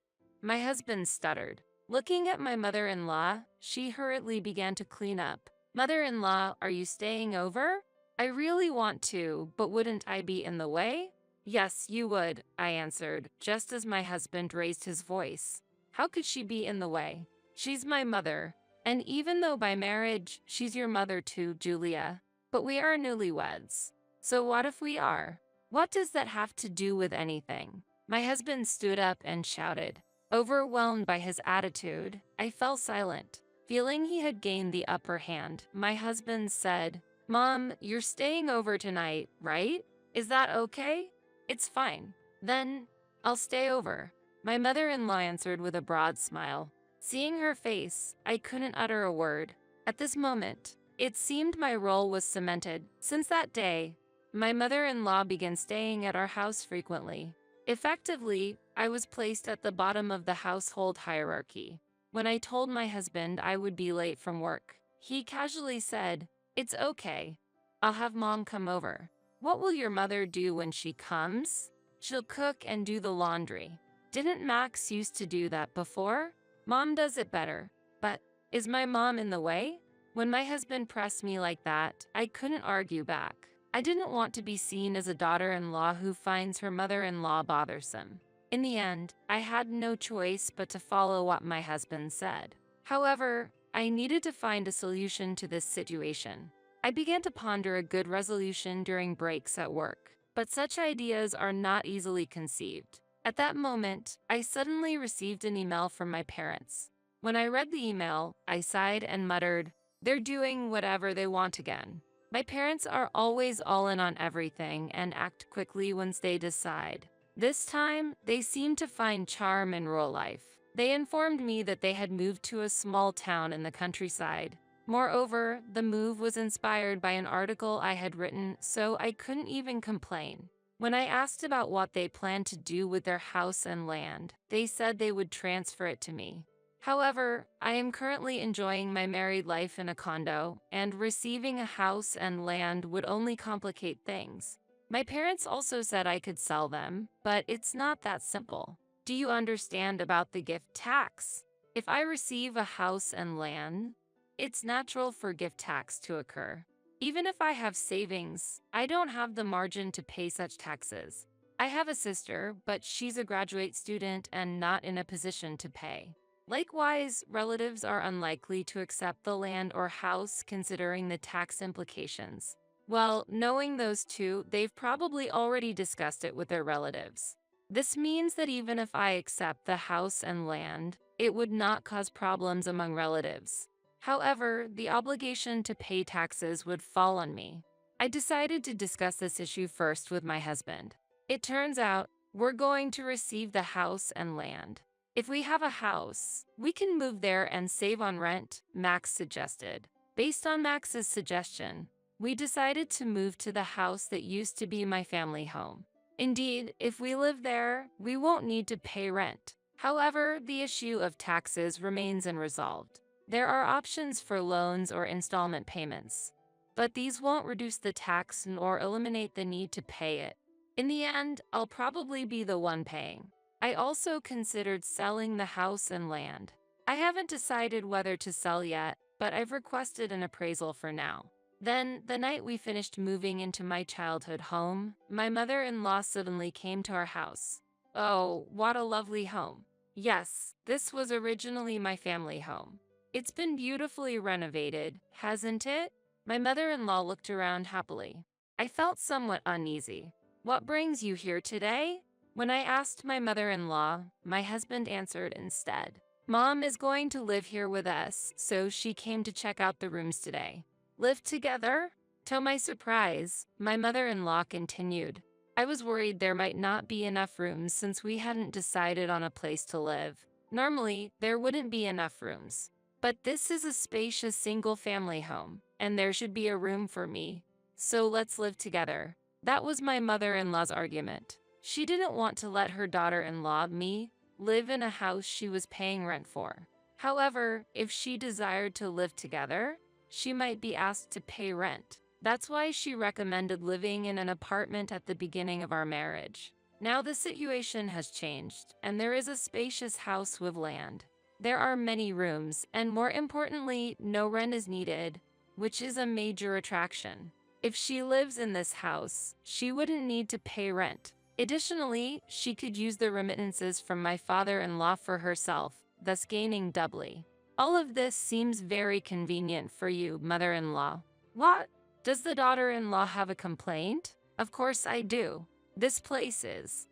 my husband stuttered. Looking at my mother-in-law, she hurriedly began to clean up. Mother-in-law, are you staying over? I really want to, but wouldn't I be in the way? Yes, you would, I answered, just as my husband raised his voice. How could she be in the way? She's my mother, and even though by marriage, she's your mother too, Julia. But we are newlyweds. So what if we are? What does that have to do with anything? My husband stood up and shouted. Overwhelmed by his attitude, I fell silent. Feeling he had gained the upper hand, my husband said, Mom, you're staying over tonight, right? Is that okay? It's fine. Then, I'll stay over. My mother-in-law answered with a broad smile. Seeing her face, I couldn't utter a word. At this moment, it seemed my role was cemented. Since that day, my mother-in-law began staying at our house frequently. Effectively, I was placed at the bottom of the household hierarchy. When I told my husband I would be late from work, he casually said, It's okay. I'll have Mom come over. What will your mother do when she comes? She'll cook and do the laundry. Didn't Max used to do that before? Mom does it better. But is my mom in the way? When my husband pressed me like that, I couldn't argue back. I didn't want to be seen as a daughter-in-law who finds her mother-in-law bothersome. In the end, I had no choice but to follow what my husband said. However, I needed to find a solution to this situation. I began to ponder a good resolution during breaks at work, but such ideas are not easily conceived. At that moment, I suddenly received an email from my parents. When I read the email, I sighed and muttered, They're doing whatever they want again. My parents are always all in on everything and act quickly once they decide. This time, they seemed to find charm in rural life. They informed me that they had moved to a small town in the countryside. Moreover, the move was inspired by an article I had written, so I couldn't even complain. When I asked about what they planned to do with their house and land, they said they would transfer it to me. However, I am currently enjoying my married life in a condo, and receiving a house and land would only complicate things. My parents also said I could sell them, but it's not that simple. Do you understand about the gift tax? If I receive a house and land, it's natural for gift tax to occur. Even if I have savings, I don't have the margin to pay such taxes. I have a sister, but she's a graduate student and not in a position to pay. Likewise, relatives are unlikely to accept the land or house considering the tax implications. Well, knowing those two, they've probably already discussed it with their relatives. This means that even if I accept the house and land, it would not cause problems among relatives. However, the obligation to pay taxes would fall on me. I decided to discuss this issue first with my husband. It turns out, we're going to receive the house and land. If we have a house, we can move there and save on rent, Max suggested. Based on Max's suggestion, we decided to move to the house that used to be my family home. Indeed, if we live there, we won't need to pay rent. However, the issue of taxes remains unresolved. There are options for loans or installment payments, but these won't reduce the tax nor eliminate the need to pay it. In the end, I'll probably be the one paying. I also considered selling the house and land. I haven't decided whether to sell yet, but I've requested an appraisal for now. Then, the night we finished moving into my childhood home, my mother-in-law suddenly came to our house. Oh, what a lovely home. Yes, this was originally my family home. It's been beautifully renovated, hasn't it? My mother-in-law looked around happily. I felt somewhat uneasy. What brings you here today? When I asked my mother-in-law, my husband answered instead. Mom is going to live here with us, so she came to check out the rooms today. Live together? To my surprise, my mother-in-law continued. I was worried there might not be enough rooms since we hadn't decided on a place to live. Normally, there wouldn't be enough rooms. But this is a spacious single-family home, and there should be a room for me. So let's live together. That was my mother-in-law's argument. She didn't want to let her daughter-in-law, me, live in a house she was paying rent for. However, if she desired to live together, she might be asked to pay rent. That's why she recommended living in an apartment at the beginning of our marriage. Now the situation has changed, and there is a spacious house with land. There are many rooms, and more importantly, no rent is needed, which is a major attraction. If she lives in this house, she wouldn't need to pay rent. Additionally, she could use the remittances from my father-in-law for herself, thus gaining doubly. All of this seems very convenient for you, mother-in-law. What? Does the daughter-in-law have a complaint? Of course I do. This place is.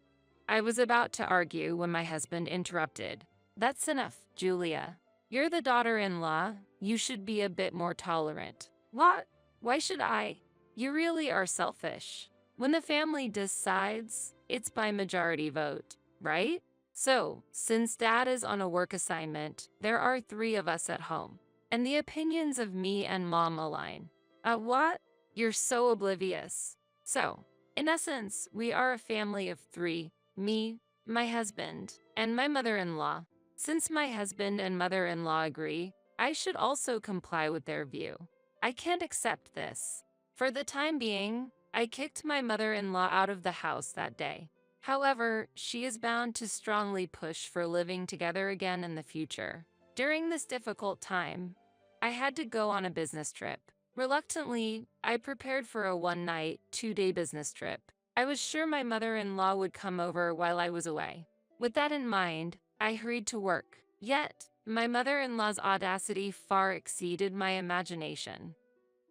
I was about to argue when my husband interrupted. That's enough, Julia. You're the daughter-in-law. You should be a bit more tolerant. What? Why should I? You really are selfish. When the family decides, it's by majority vote, right? So, since Dad is on a work assignment, there are 3 of us at home, and the opinions of me and Mom align. What? You're so oblivious. So, in essence, we are a family of 3, me, my husband, and my mother-in-law. Since my husband and mother-in-law agree, I should also comply with their view. I can't accept this. For the time being, I kicked my mother-in-law out of the house that day. However, she is bound to strongly push for living together again in the future. During this difficult time, I had to go on a business trip. Reluctantly, I prepared for a one-night, 2-day business trip. I was sure my mother-in-law would come over while I was away. With that in mind, I hurried to work. Yet, my mother-in-law's audacity far exceeded my imagination.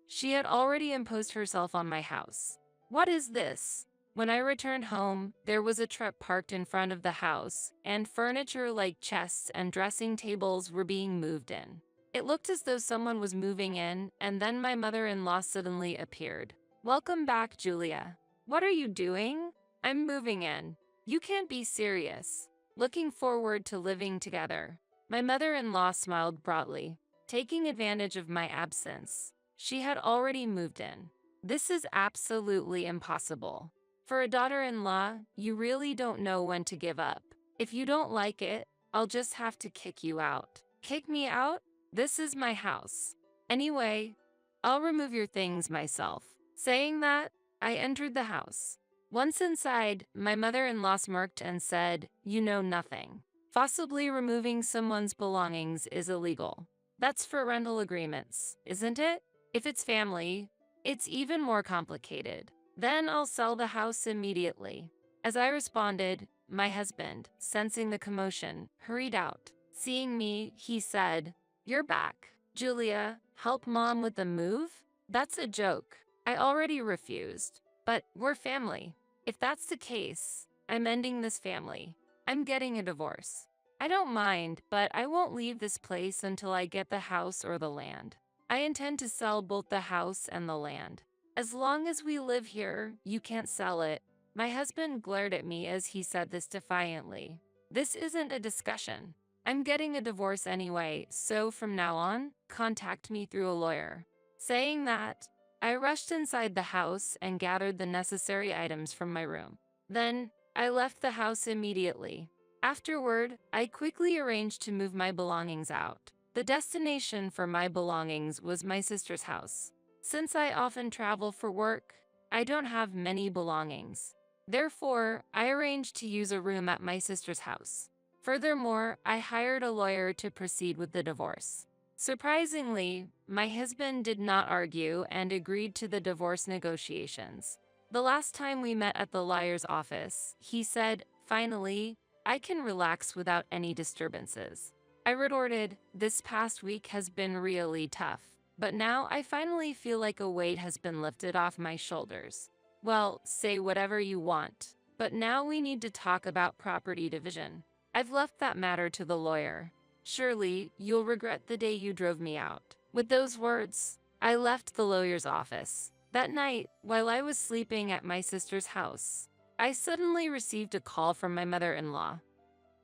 She had already imposed herself on my house. What is this? When I returned home, there was a truck parked in front of the house, and furniture like chests and dressing tables were being moved in. It looked as though someone was moving in, and then my mother-in-law suddenly appeared. Welcome back, Julia. What are you doing? I'm moving in. You can't be serious. Looking forward to living together. My mother-in-law smiled broadly, taking advantage of my absence. She had already moved in. This is absolutely impossible. For a daughter-in-law, you really don't know when to give up. If you don't like it, I'll just have to kick you out. Kick me out? This is my house. Anyway, I'll remove your things myself. Saying that, I entered the house. Once inside, my mother-in-law smirked and said, "You know nothing. Possibly removing someone's belongings is illegal. That's for rental agreements, isn't it? If it's family, it's even more complicated. Then I'll sell the house immediately." As I responded, my husband, sensing the commotion, hurried out. Seeing me, he said, "You're back. Julia, help mom with the move?" That's a joke. I already refused. But we're family. If that's the case, I'm ending this family. I'm getting a divorce. I don't mind, but I won't leave this place until I get the house or the land. I intend to sell both the house and the land. As long as we live here, you can't sell it. My husband glared at me as he said this defiantly. This isn't a discussion. I'm getting a divorce anyway, so from now on, contact me through a lawyer. Saying that, I rushed inside the house and gathered the necessary items from my room. Then, I left the house immediately. Afterward, I quickly arranged to move my belongings out. The destination for my belongings was my sister's house. Since I often travel for work, I don't have many belongings. Therefore, I arranged to use a room at my sister's house. Furthermore, I hired a lawyer to proceed with the divorce. Surprisingly, my husband did not argue and agreed to the divorce negotiations. The last time we met at the lawyer's office, he said, "Finally, I can relax without any disturbances." I retorted, "This past week has been really tough, but now I finally feel like a weight has been lifted off my shoulders." "Well, say whatever you want, but now we need to talk about property division. I've left that matter to the lawyer. Surely, you'll regret the day you drove me out." With those words, I left the lawyer's office. That night, while I was sleeping at my sister's house, I suddenly received a call from my mother-in-law.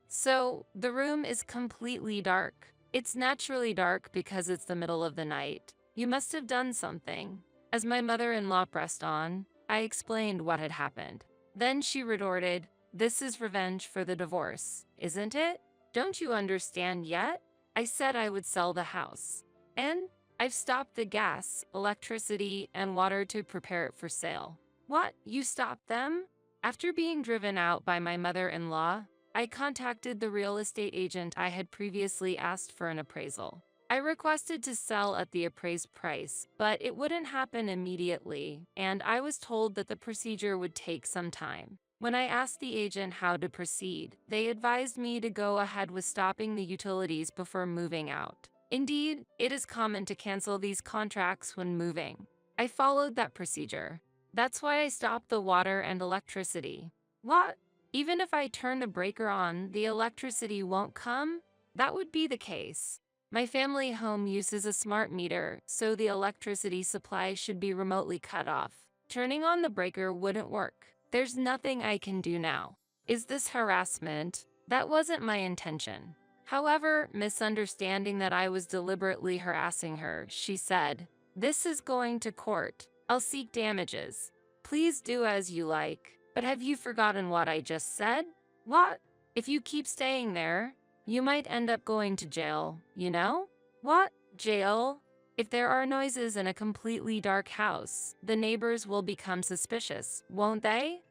"So, the room is completely dark. It's naturally dark because it's the middle of the night. You must have done something." As my mother-in-law pressed on, I explained what had happened. Then she retorted, "This is revenge for the divorce, isn't it? Don't you understand yet? I said I would sell the house. And I've stopped the gas, electricity, and water to prepare it for sale." "What? You stopped them?" After being driven out by my mother-in-law, I contacted the real estate agent I had previously asked for an appraisal. I requested to sell at the appraised price, but it wouldn't happen immediately, and I was told that the procedure would take some time. When I asked the agent how to proceed, they advised me to go ahead with stopping the utilities before moving out. Indeed, it is common to cancel these contracts when moving. I followed that procedure. That's why I stopped the water and electricity. What? Even if I turn the breaker on, the electricity won't come? That would be the case. My family home uses a smart meter, so the electricity supply should be remotely cut off. Turning on the breaker wouldn't work. There's nothing I can do now. Is this harassment? That wasn't my intention. However, misunderstanding that I was deliberately harassing her, she said, "This is going to court. I'll seek damages. Please do as you like. But have you forgotten what I just said?" "What?" "If you keep staying there, you might end up going to jail, you know?" "What? Jail?" "If there are noises in a completely dark house, the neighbors will become suspicious, won't they?"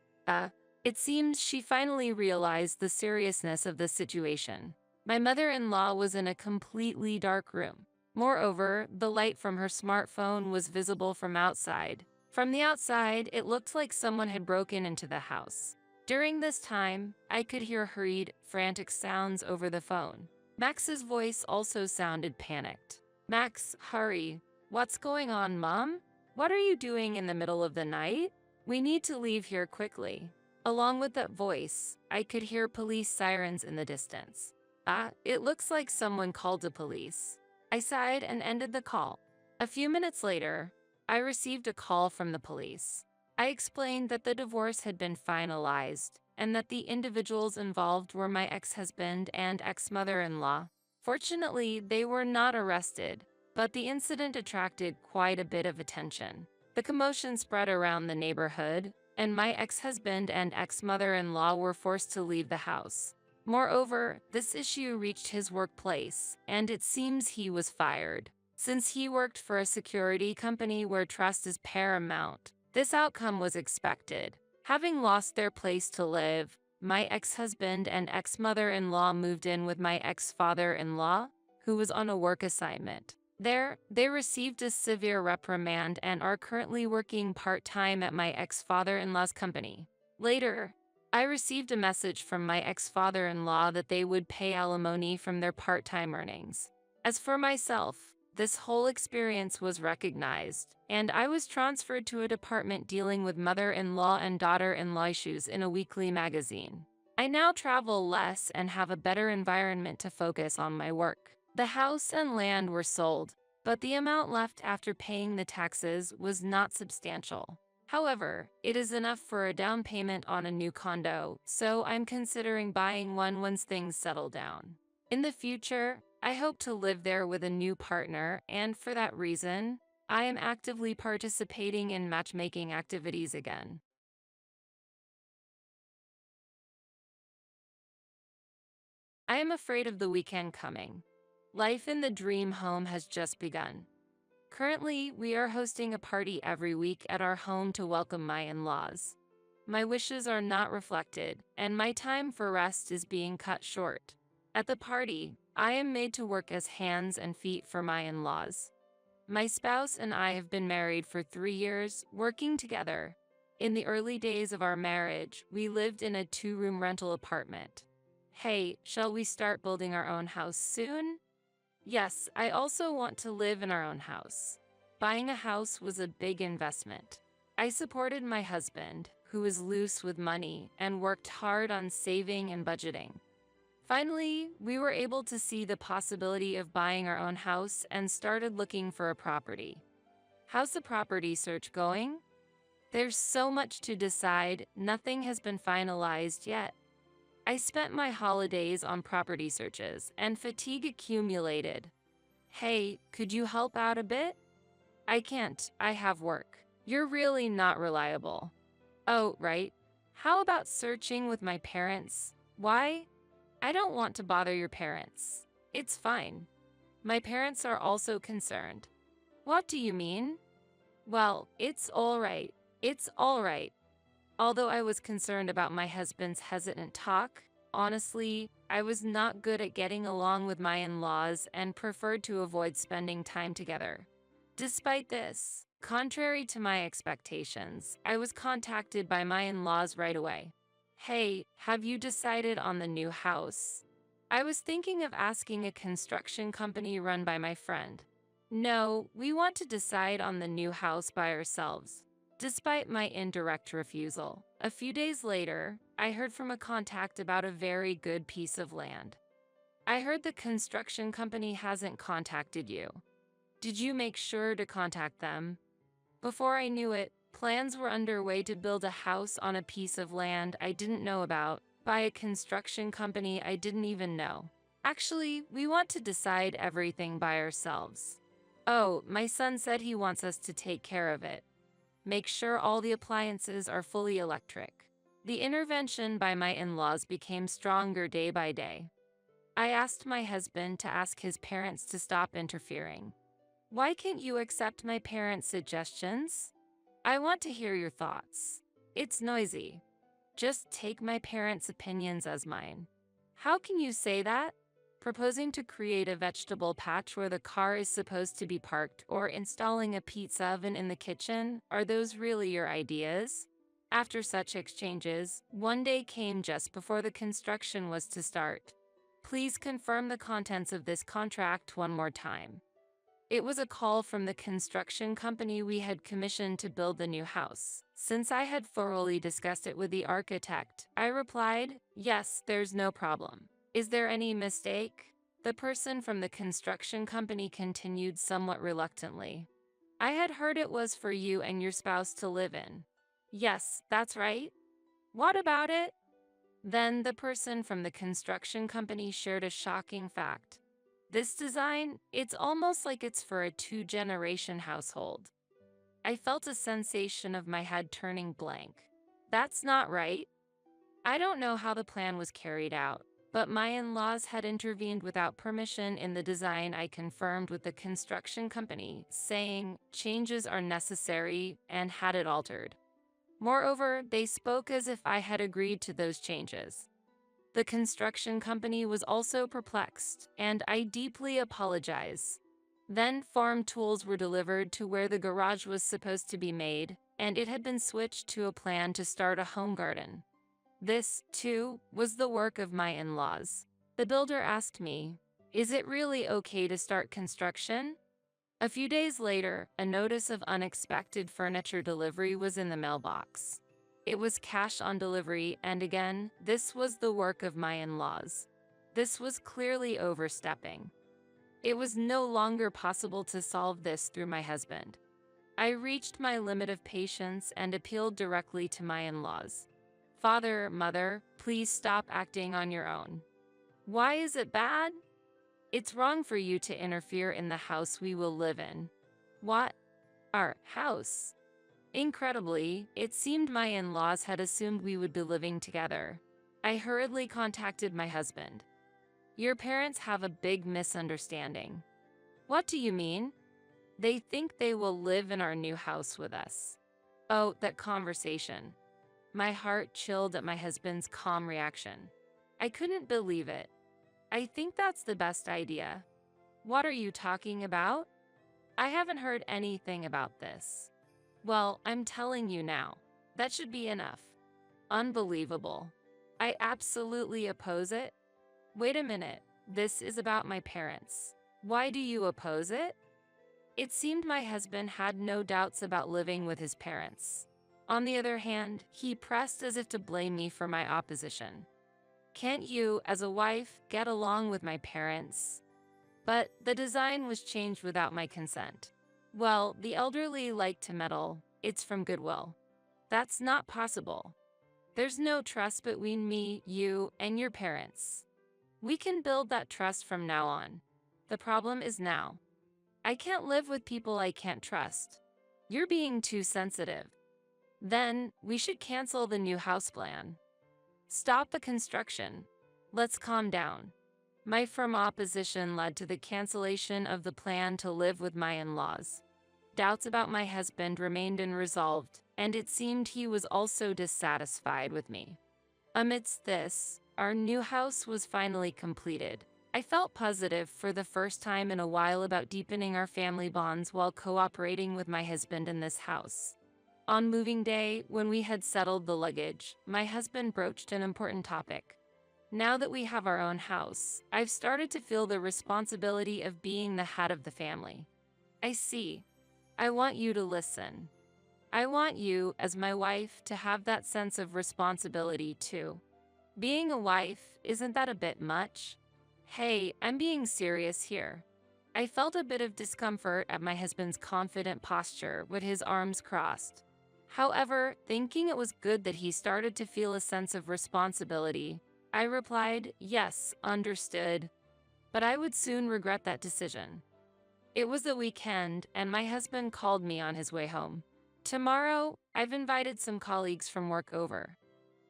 It seems she finally realized the seriousness of the situation. My mother-in-law was in a completely dark room. Moreover, the light from her smartphone was visible from outside. From the outside, it looked like someone had broken into the house. During this time, I could hear hurried, frantic sounds over the phone. Max's voice also sounded panicked. "Max, hurry. What's going on, Mom? What are you doing in the middle of the night? We need to leave here quickly." Along with that voice, I could hear police sirens in the distance. It looks like someone called the police. I sighed and ended the call. A few minutes later, I received a call from the police. I explained that the divorce had been finalized and that the individuals involved were my ex-husband and ex-mother-in-law. Fortunately, they were not arrested, but the incident attracted quite a bit of attention. The commotion spread around the neighborhood, and my ex-husband and ex-mother-in-law were forced to leave the house. Moreover, this issue reached his workplace, and it seems he was fired. Since he worked for a security company where trust is paramount, this outcome was expected. Having lost their place to live, my ex-husband and ex-mother-in-law moved in with my ex-father-in-law, who was on a work assignment. There, they received a severe reprimand and are currently working part-time at my ex-father-in-law's company. Later, I received a message from my ex-father-in-law that they would pay alimony from their part-time earnings. As for myself, this whole experience was recognized, and I was transferred to a department dealing with mother-in-law and daughter-in-law issues in a weekly magazine. I now travel less and have a better environment to focus on my work. The house and land were sold, but the amount left after paying the taxes was not substantial. However, it is enough for a down payment on a new condo, so I'm considering buying one once things settle down. In the future, I hope to live there with a new partner, and for that reason, I am actively participating in matchmaking activities again. I am afraid of the weekend coming. Life in the dream home has just begun. Currently, we are hosting a party every week at our home to welcome my in-laws. My wishes are not reflected, and my time for rest is being cut short. At the party, I am made to work as hands and feet for my in-laws. My spouse and I have been married for 3 years, working together. In the early days of our marriage, we lived in a 2-room rental apartment. Hey, shall we start building our own house soon? Yes, I also want to live in our own house. Buying a house was a big investment. I supported my husband, who is loose with money, and worked hard on saving and budgeting. Finally, we were able to see the possibility of buying our own house and started looking for a property. How's the property search going? There's so much to decide, nothing has been finalized yet. I spent my holidays on property searches, and fatigue accumulated. Hey, could you help out a bit? I can't, I have work. You're really not reliable. Oh, right. How about searching with my parents? Why? I don't want to bother your parents. It's fine. My parents are also concerned. What do you mean? Well, it's all right. It's all right. Although I was concerned about my husband's hesitant talk, honestly, I was not good at getting along with my in-laws and preferred to avoid spending time together. Despite this, contrary to my expectations, I was contacted by my in-laws right away. Hey, have you decided on the new house? I was thinking of asking a construction company run by my friend. No, we want to decide on the new house by ourselves. Despite my indirect refusal, a few days later, I heard from a contact about a very good piece of land. I heard the construction company hasn't contacted you. Did you make sure to contact them? Before I knew it, plans were underway to build a house on a piece of land I didn't know about, by a construction company I didn't even know. Actually, we want to decide everything by ourselves. Oh, my son said he wants us to take care of it. Make sure all the appliances are fully electric. The intervention by my in-laws became stronger day by day. I asked my husband to ask his parents to stop interfering. Why can't you accept my parents' suggestions? I want to hear your thoughts. It's noisy. Just take my parents' opinions as mine. How can you say that? Proposing to create a vegetable patch where the car is supposed to be parked or installing a pizza oven in the kitchen, are those really your ideas? After such exchanges, one day came just before the construction was to start. Please confirm the contents of this contract one more time. It was a call from the construction company we had commissioned to build the new house. Since I had thoroughly discussed it with the architect, I replied, yes, there's no problem. Is there any mistake? The person from the construction company continued somewhat reluctantly. I had heard it was for you and your spouse to live in. Yes, that's right. What about it? Then the person from the construction company shared a shocking fact. This design, it's almost like it's for a 2-generation household. I felt a sensation of my head turning blank. That's not right. I don't know how the plan was carried out, But my in-laws had intervened without permission in the design. I confirmed with the construction company, saying changes are necessary, and had it altered. Moreover, they spoke as if I had agreed to those changes. The construction company was also perplexed, and I deeply apologize. Then farm tools were delivered to where the garage was supposed to be made, and it had been switched to a plan to start a home garden. This, too, was the work of my in-laws. The builder asked me, "Is it really okay to start construction?" A few days later, a notice of unexpected furniture delivery was in the mailbox. It was cash on delivery, and again, this was the work of my in-laws. This was clearly overstepping. It was no longer possible to solve this through my husband. I reached my limit of patience and appealed directly to my in-laws. "Father, mother, please stop acting on your own. Why is it bad? It's wrong for you to interfere in the house we will live in." "What? Our house?" Incredibly, it seemed my in-laws had assumed we would be living together. I hurriedly contacted my husband. "Your parents have a big misunderstanding." "What do you mean?" "They think they will live in our new house with us." Oh, that conversation. My heart chilled at my husband's calm reaction. I couldn't believe it. "I think that's the best idea." "What are you talking about? I haven't heard anything about this." "Well, I'm telling you now. That should be enough." Unbelievable. I absolutely oppose it. Wait a minute. This is about my parents. Why do you oppose it? It seemed my husband had no doubts about living with his parents. On the other hand, he pressed as if to blame me for my opposition. "Can't you, as a wife, get along with my parents?" But the design was changed without my consent. "Well, the elderly like to meddle. It's from goodwill." "That's not possible. There's no trust between me, you, and your parents. We can build that trust from now on. The problem is now. I can't live with people I can't trust. You're being too sensitive." "Then, we should cancel the new house plan. Stop the construction. Let's calm down." My firm opposition led to the cancellation of the plan to live with my in-laws. Doubts about my husband remained unresolved, and it seemed he was also dissatisfied with me. Amidst this, our new house was finally completed. I felt positive for the first time in a while about deepening our family bonds while cooperating with my husband in this house. On moving day, when we had settled the luggage, my husband broached an important topic. "Now that we have our own house, I've started to feel the responsibility of being the head of the family." "I see. I want you to listen. I want you, as my wife, to have that sense of responsibility too. Being a wife, isn't that a bit much?" "Hey, I'm being serious here." I felt a bit of discomfort at my husband's confident posture with his arms crossed. However, thinking it was good that he started to feel a sense of responsibility, I replied, "Yes, understood." But I would soon regret that decision. It was the weekend, and my husband called me on his way home. "Tomorrow, I've invited some colleagues from work over.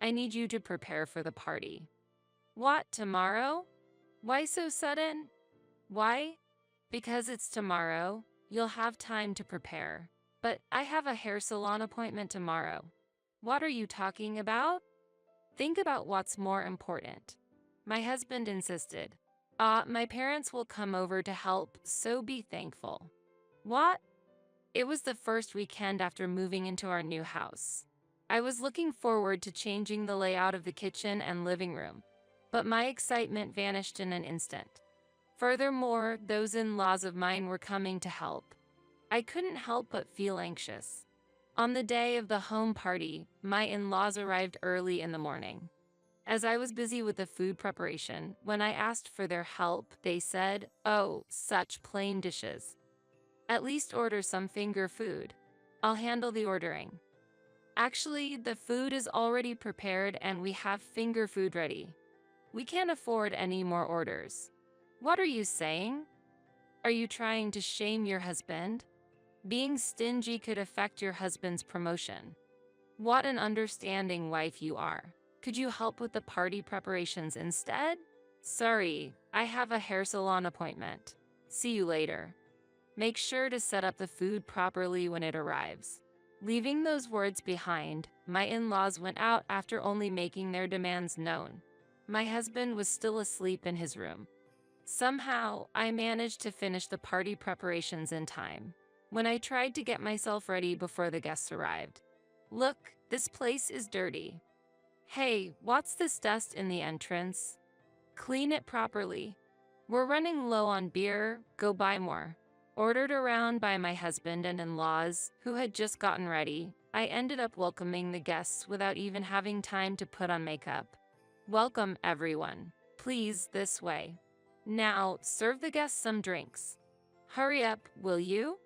I need you to prepare for the party." "What, tomorrow? Why so sudden?" "Why? Because it's tomorrow. You'll have time to prepare." "But I have a hair salon appointment tomorrow." "What are you talking about? Think about what's more important." My husband insisted. My parents will come over to help, so be thankful." "What?" It was the first weekend after moving into our new house. I was looking forward to changing the layout of the kitchen and living room, but my excitement vanished in an instant. Furthermore, those in-laws of mine were coming to help. I couldn't help but feel anxious. On the day of the home party, my in-laws arrived early in the morning. As I was busy with the food preparation, when I asked for their help, they said, "Oh, such plain dishes. At least order some finger food. I'll handle the ordering." Actually, the food is already prepared and we have finger food ready. We can't afford any more orders. What are you saying? Are you trying to shame your husband? Being stingy could affect your husband's promotion. What an understanding wife you are. Could you help with the party preparations instead? Sorry, I have a hair salon appointment. See you later. Make sure to set up the food properly when it arrives. Leaving those words behind, my in-laws went out after only making their demands known. My husband was still asleep in his room. Somehow, I managed to finish the party preparations in time. When I tried to get myself ready before the guests arrived. Look, this place is dirty. Hey, what's this dust in the entrance? Clean it properly. We're running low on beer, go buy more. Ordered around by my husband and in-laws, who had just gotten ready, I ended up welcoming the guests without even having time to put on makeup. Welcome, everyone. Please, this way. Now, serve the guests some drinks. Hurry up, will you?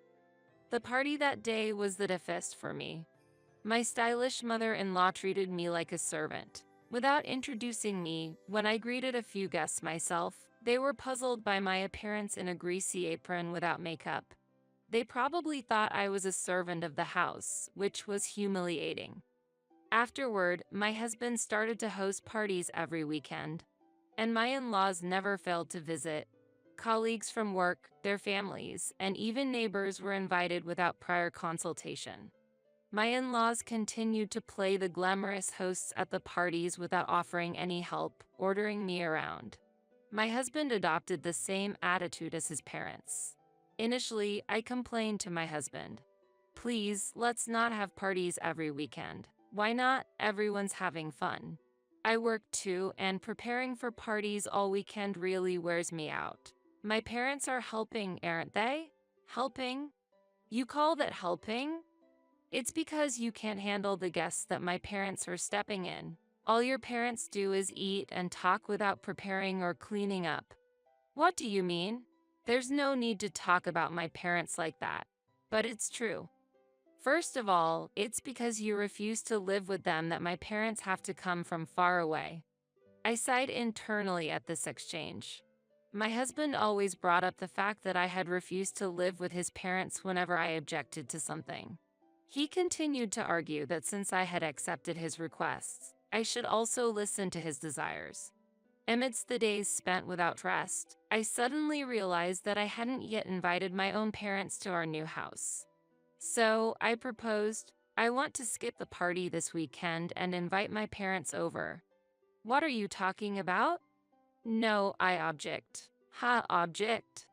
The party that day was the toughest for me. My stylish mother-in-law treated me like a servant. Without introducing me, when I greeted a few guests myself, they were puzzled by my appearance in a greasy apron without makeup. They probably thought I was a servant of the house, which was humiliating. Afterward, my husband started to host parties every weekend, and my in-laws never failed to visit. Colleagues from work, their families, and even neighbors were invited without prior consultation. My in-laws continued to play the glamorous hosts at the parties without offering any help, ordering me around. My husband adopted the same attitude as his parents. Initially, I complained to my husband. Please, let's not have parties every weekend. Why not? Everyone's having fun. I work too, and preparing for parties all weekend really wears me out. My parents are helping, aren't they? Helping? You call that helping? It's because you can't handle the guests that my parents are stepping in. All your parents do is eat and talk without preparing or cleaning up. What do you mean? There's no need to talk about my parents like that. But it's true. First of all, it's because you refuse to live with them that my parents have to come from far away. I sighed internally at this exchange. My husband always brought up the fact that I had refused to live with his parents whenever I objected to something. He continued to argue that since I had accepted his requests, I should also listen to his desires. Amidst the days spent without rest, I suddenly realized that I hadn't yet invited my own parents to our new house. So, I proposed, I want to skip the party this weekend and invite my parents over. What are you talking about? No, I object. Object.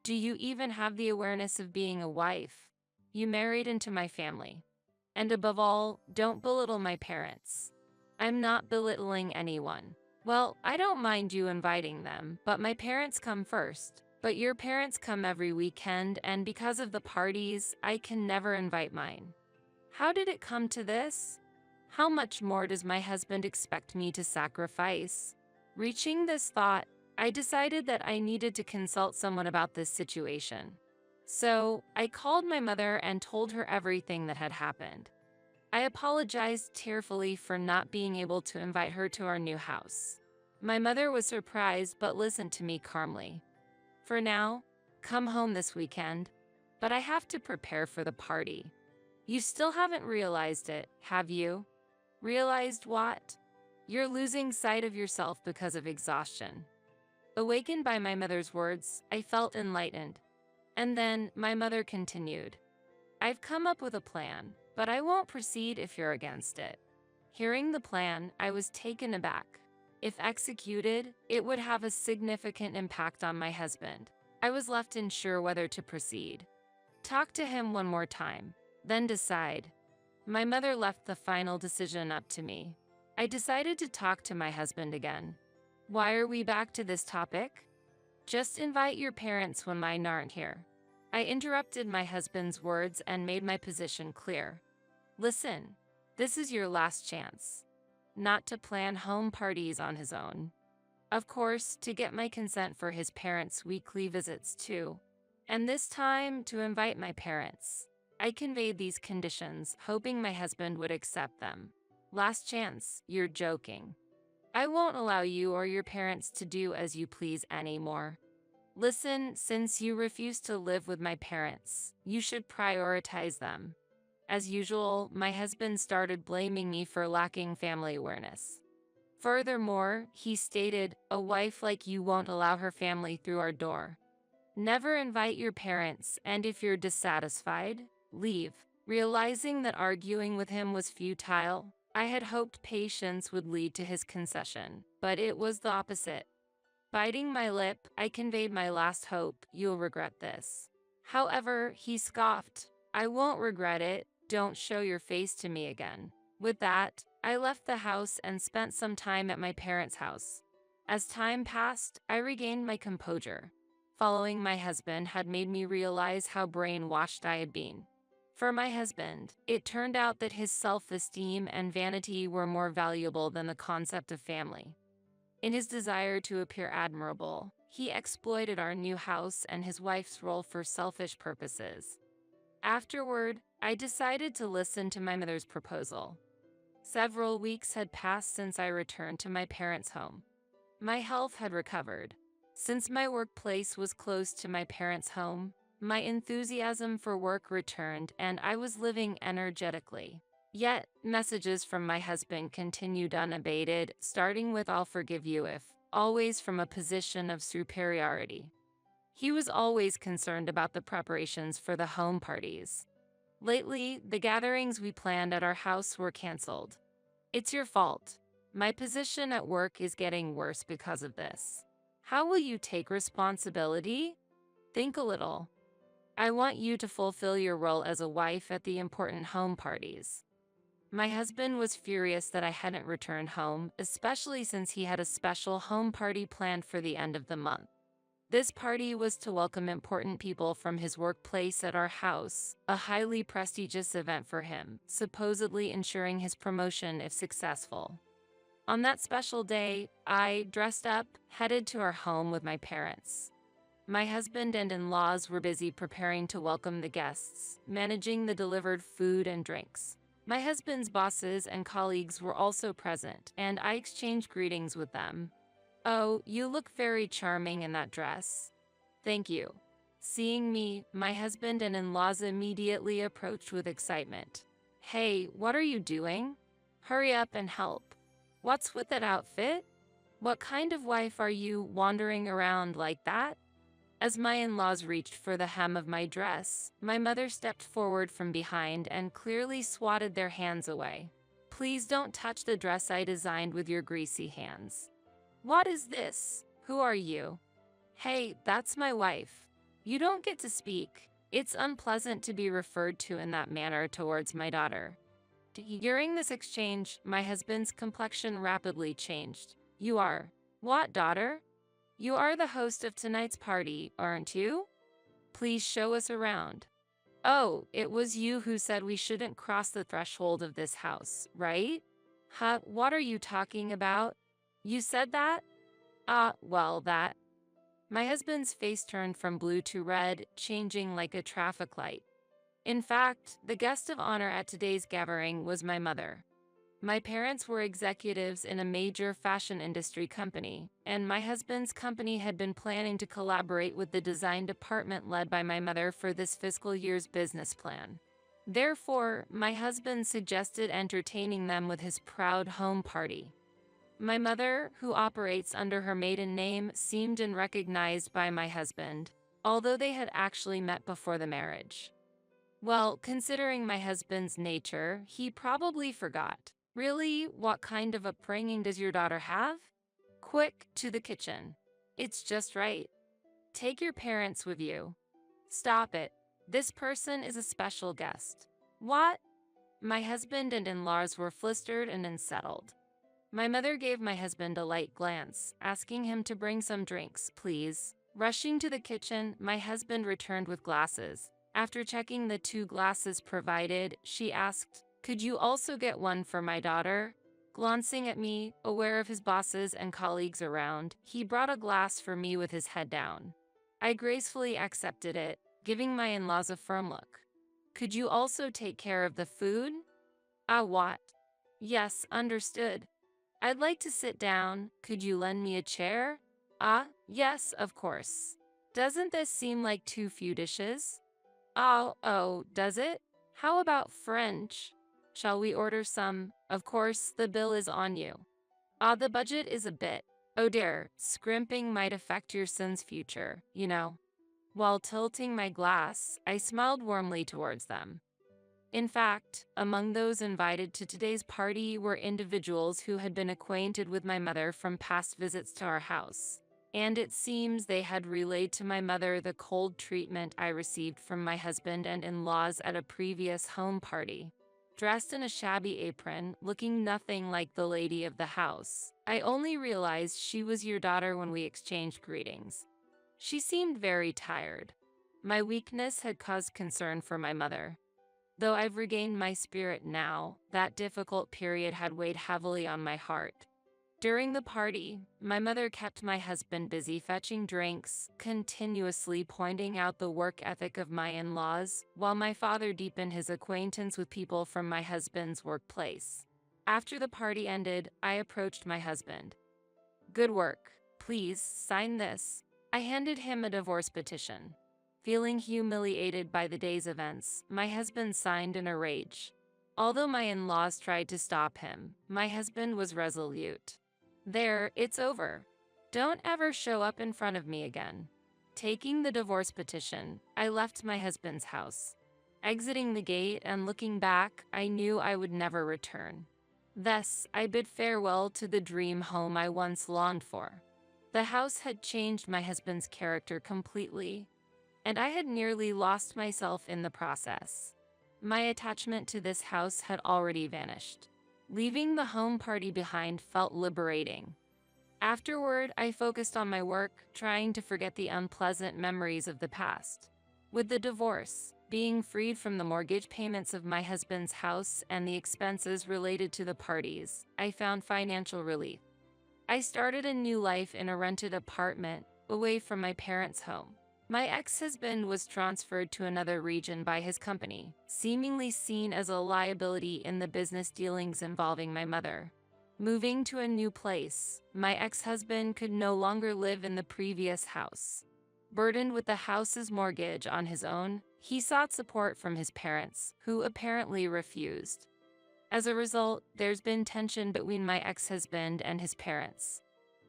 Do you even have the awareness of being a wife? You married into my family. And above all, don't belittle my parents. I'm not belittling anyone. Well, I don't mind you inviting them, but my parents come first. But your parents come every weekend, and because of the parties, I can never invite mine. How did it come to this? How much more does my husband expect me to sacrifice? Reaching this thought, I decided that I needed to consult someone about this situation. So, I called my mother and told her everything that had happened. I apologized tearfully for not being able to invite her to our new house. My mother was surprised but listened to me calmly. For now, come home this weekend, but I have to prepare for the party. You still haven't realized it, have you? Realized what? You're losing sight of yourself because of exhaustion. Awakened by my mother's words, I felt enlightened. And then my mother continued. I've come up with a plan, but I won't proceed if you're against it. Hearing the plan, I was taken aback. If executed, it would have a significant impact on my husband. I was left unsure whether to proceed. Talk to him one more time, then decide. My mother left the final decision up to me. I decided to talk to my husband again. Why are we back to this topic? Just invite your parents when mine aren't here. I interrupted my husband's words and made my position clear. Listen, this is your last chance. Not to plan home parties on his own. Of course, to get my consent for his parents' weekly visits too. And this time, to invite my parents. I conveyed these conditions, hoping my husband would accept them. Last chance, you're joking. I won't allow you or your parents to do as you please anymore. Listen, since you refuse to live with my parents, you should prioritize them. As usual, my husband started blaming me for lacking family awareness. Furthermore, he stated, "A wife like you won't allow her family through our door. Never invite your parents, and if you're dissatisfied, leave." Realizing that arguing with him was futile, I had hoped patience would lead to his concession, but it was the opposite. Biting my lip, I conveyed my last hope, "You'll regret this." However, he scoffed, "I won't regret it, don't show your face to me again." With that, I left the house and spent some time at my parents' house. As time passed, I regained my composure. Following my husband had made me realize how brainwashed I had been. For my husband, it turned out that his self-esteem and vanity were more valuable than the concept of family. In his desire to appear admirable, he exploited our new house and his wife's role for selfish purposes. Afterward, I decided to listen to my mother's proposal. Several weeks had passed since I returned to my parents' home. My health had recovered. Since my workplace was close to my parents' home, my enthusiasm for work returned and I was living energetically. Yet, messages from my husband continued unabated, starting with "I'll forgive you if," always from a position of superiority. He was always concerned about the preparations for the home parties. Lately, the gatherings we planned at our house were canceled. "It's your fault. My position at work is getting worse because of this. How will you take responsibility? Think a little. I want you to fulfill your role as a wife at the important home parties." My husband was furious that I hadn't returned home, especially since he had a special home party planned for the end of the month. This party was to welcome important people from his workplace at our house, a highly prestigious event for him, supposedly ensuring his promotion if successful. On that special day, I, dressed up, headed to our home with my parents. My husband and in-laws were busy preparing to welcome the guests, managing the delivered food and drinks. My husband's bosses and colleagues were also present, and I exchanged greetings with them. "Oh, you look very charming in that dress." "Thank you." Seeing me, my husband and in-laws immediately approached with excitement. "Hey, what are you doing? Hurry up and help. What's with that outfit? What kind of wife are you, wandering around like that?" As my in-laws reached for the hem of my dress, my mother stepped forward from behind and clearly swatted their hands away. "Please don't touch the dress I designed with your greasy hands." "What is this? Who are you?" "Hey, that's my wife. You don't get to speak. It's unpleasant to be referred to in that manner towards my daughter." During this exchange, my husband's complexion rapidly changed. "You are what, daughter? You are the host of tonight's party, aren't you? Please show us around." "Oh, it was you who said we shouldn't cross the threshold of this house, right?" "Huh, what are you talking about? You said that?" Well, that." My husband's face turned from blue to red, changing like a traffic light. In fact, the guest of honor at today's gathering was my mother. My parents were executives in a major fashion industry company, and my husband's company had been planning to collaborate with the design department led by my mother for this fiscal year's business plan. Therefore, my husband suggested entertaining them with his proud home party. My mother, who operates under her maiden name, seemed unrecognized by my husband, although they had actually met before the marriage. Well, considering my husband's nature, he probably forgot. "Really, what kind of upbringing does your daughter have? Quick, to the kitchen. It's just right. Take your parents with you." "Stop it. This person is a special guest." "What?" My husband and in-laws were flustered and unsettled. My mother gave my husband a light glance, asking him to bring some drinks, please. Rushing to the kitchen, my husband returned with glasses. After checking the 2 glasses provided, she asked, "Could you also get one for my daughter?" Glancing at me, aware of his bosses and colleagues around, he brought a glass for me with his head down. I gracefully accepted it, giving my in-laws a firm look. "Could you also take care of the food?" What?" "Yes, understood. I'd like to sit down. Could you lend me a chair?" Yes, of course. Doesn't this seem like too few dishes?" Oh, does it? How about French? Shall we order some? Of course, the bill is on you." The budget is a bit. Oh dear, scrimping might affect your son's future, you know. While tilting my glass, I smiled warmly towards them. In fact, among those invited to today's party were individuals who had been acquainted with my mother from past visits to our house. And it seems they had relayed to my mother the cold treatment I received from my husband and in-laws at a previous home party. Dressed in a shabby apron, looking nothing like the lady of the house, I only realized she was your daughter when we exchanged greetings. She seemed very tired. My weakness had caused concern for my mother. Though I've regained my spirit now, that difficult period had weighed heavily on my heart. During the party, my mother kept my husband busy fetching drinks, continuously pointing out the work ethic of my in-laws, while my father deepened his acquaintance with people from my husband's workplace. After the party ended, I approached my husband. "Good work. Please, sign this." I handed him a divorce petition. Feeling humiliated by the day's events, my husband signed in a rage. Although my in-laws tried to stop him, my husband was resolute. "There, it's over. Don't ever show up in front of me again." Taking the divorce petition, I left my husband's house. Exiting the gate and looking back, I knew I would never return. Thus, I bid farewell to the dream home I once longed for. The house had changed my husband's character completely, and I had nearly lost myself in the process. My attachment to this house had already vanished. Leaving the home party behind felt liberating. Afterward, I focused on my work, trying to forget the unpleasant memories of the past. With the divorce, being freed from the mortgage payments of my husband's house and the expenses related to the parties, I found financial relief. I started a new life in a rented apartment, away from my parents' home. My ex-husband was transferred to another region by his company, seemingly seen as a liability in the business dealings involving my mother. Moving to a new place, my ex-husband could no longer live in the previous house. Burdened with the house's mortgage on his own, he sought support from his parents, who apparently refused. As a result, there's been tension between my ex-husband and his parents.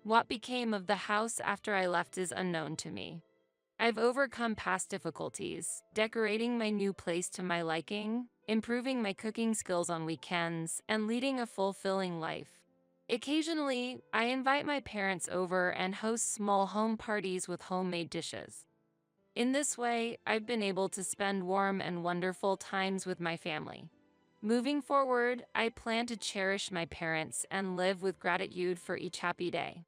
What became of the house after I left is unknown to me. I've overcome past difficulties, decorating my new place to my liking, improving my cooking skills on weekends, and leading a fulfilling life. Occasionally, I invite my parents over and host small home parties with homemade dishes. In this way, I've been able to spend warm and wonderful times with my family. Moving forward, I plan to cherish my parents and live with gratitude for each happy day.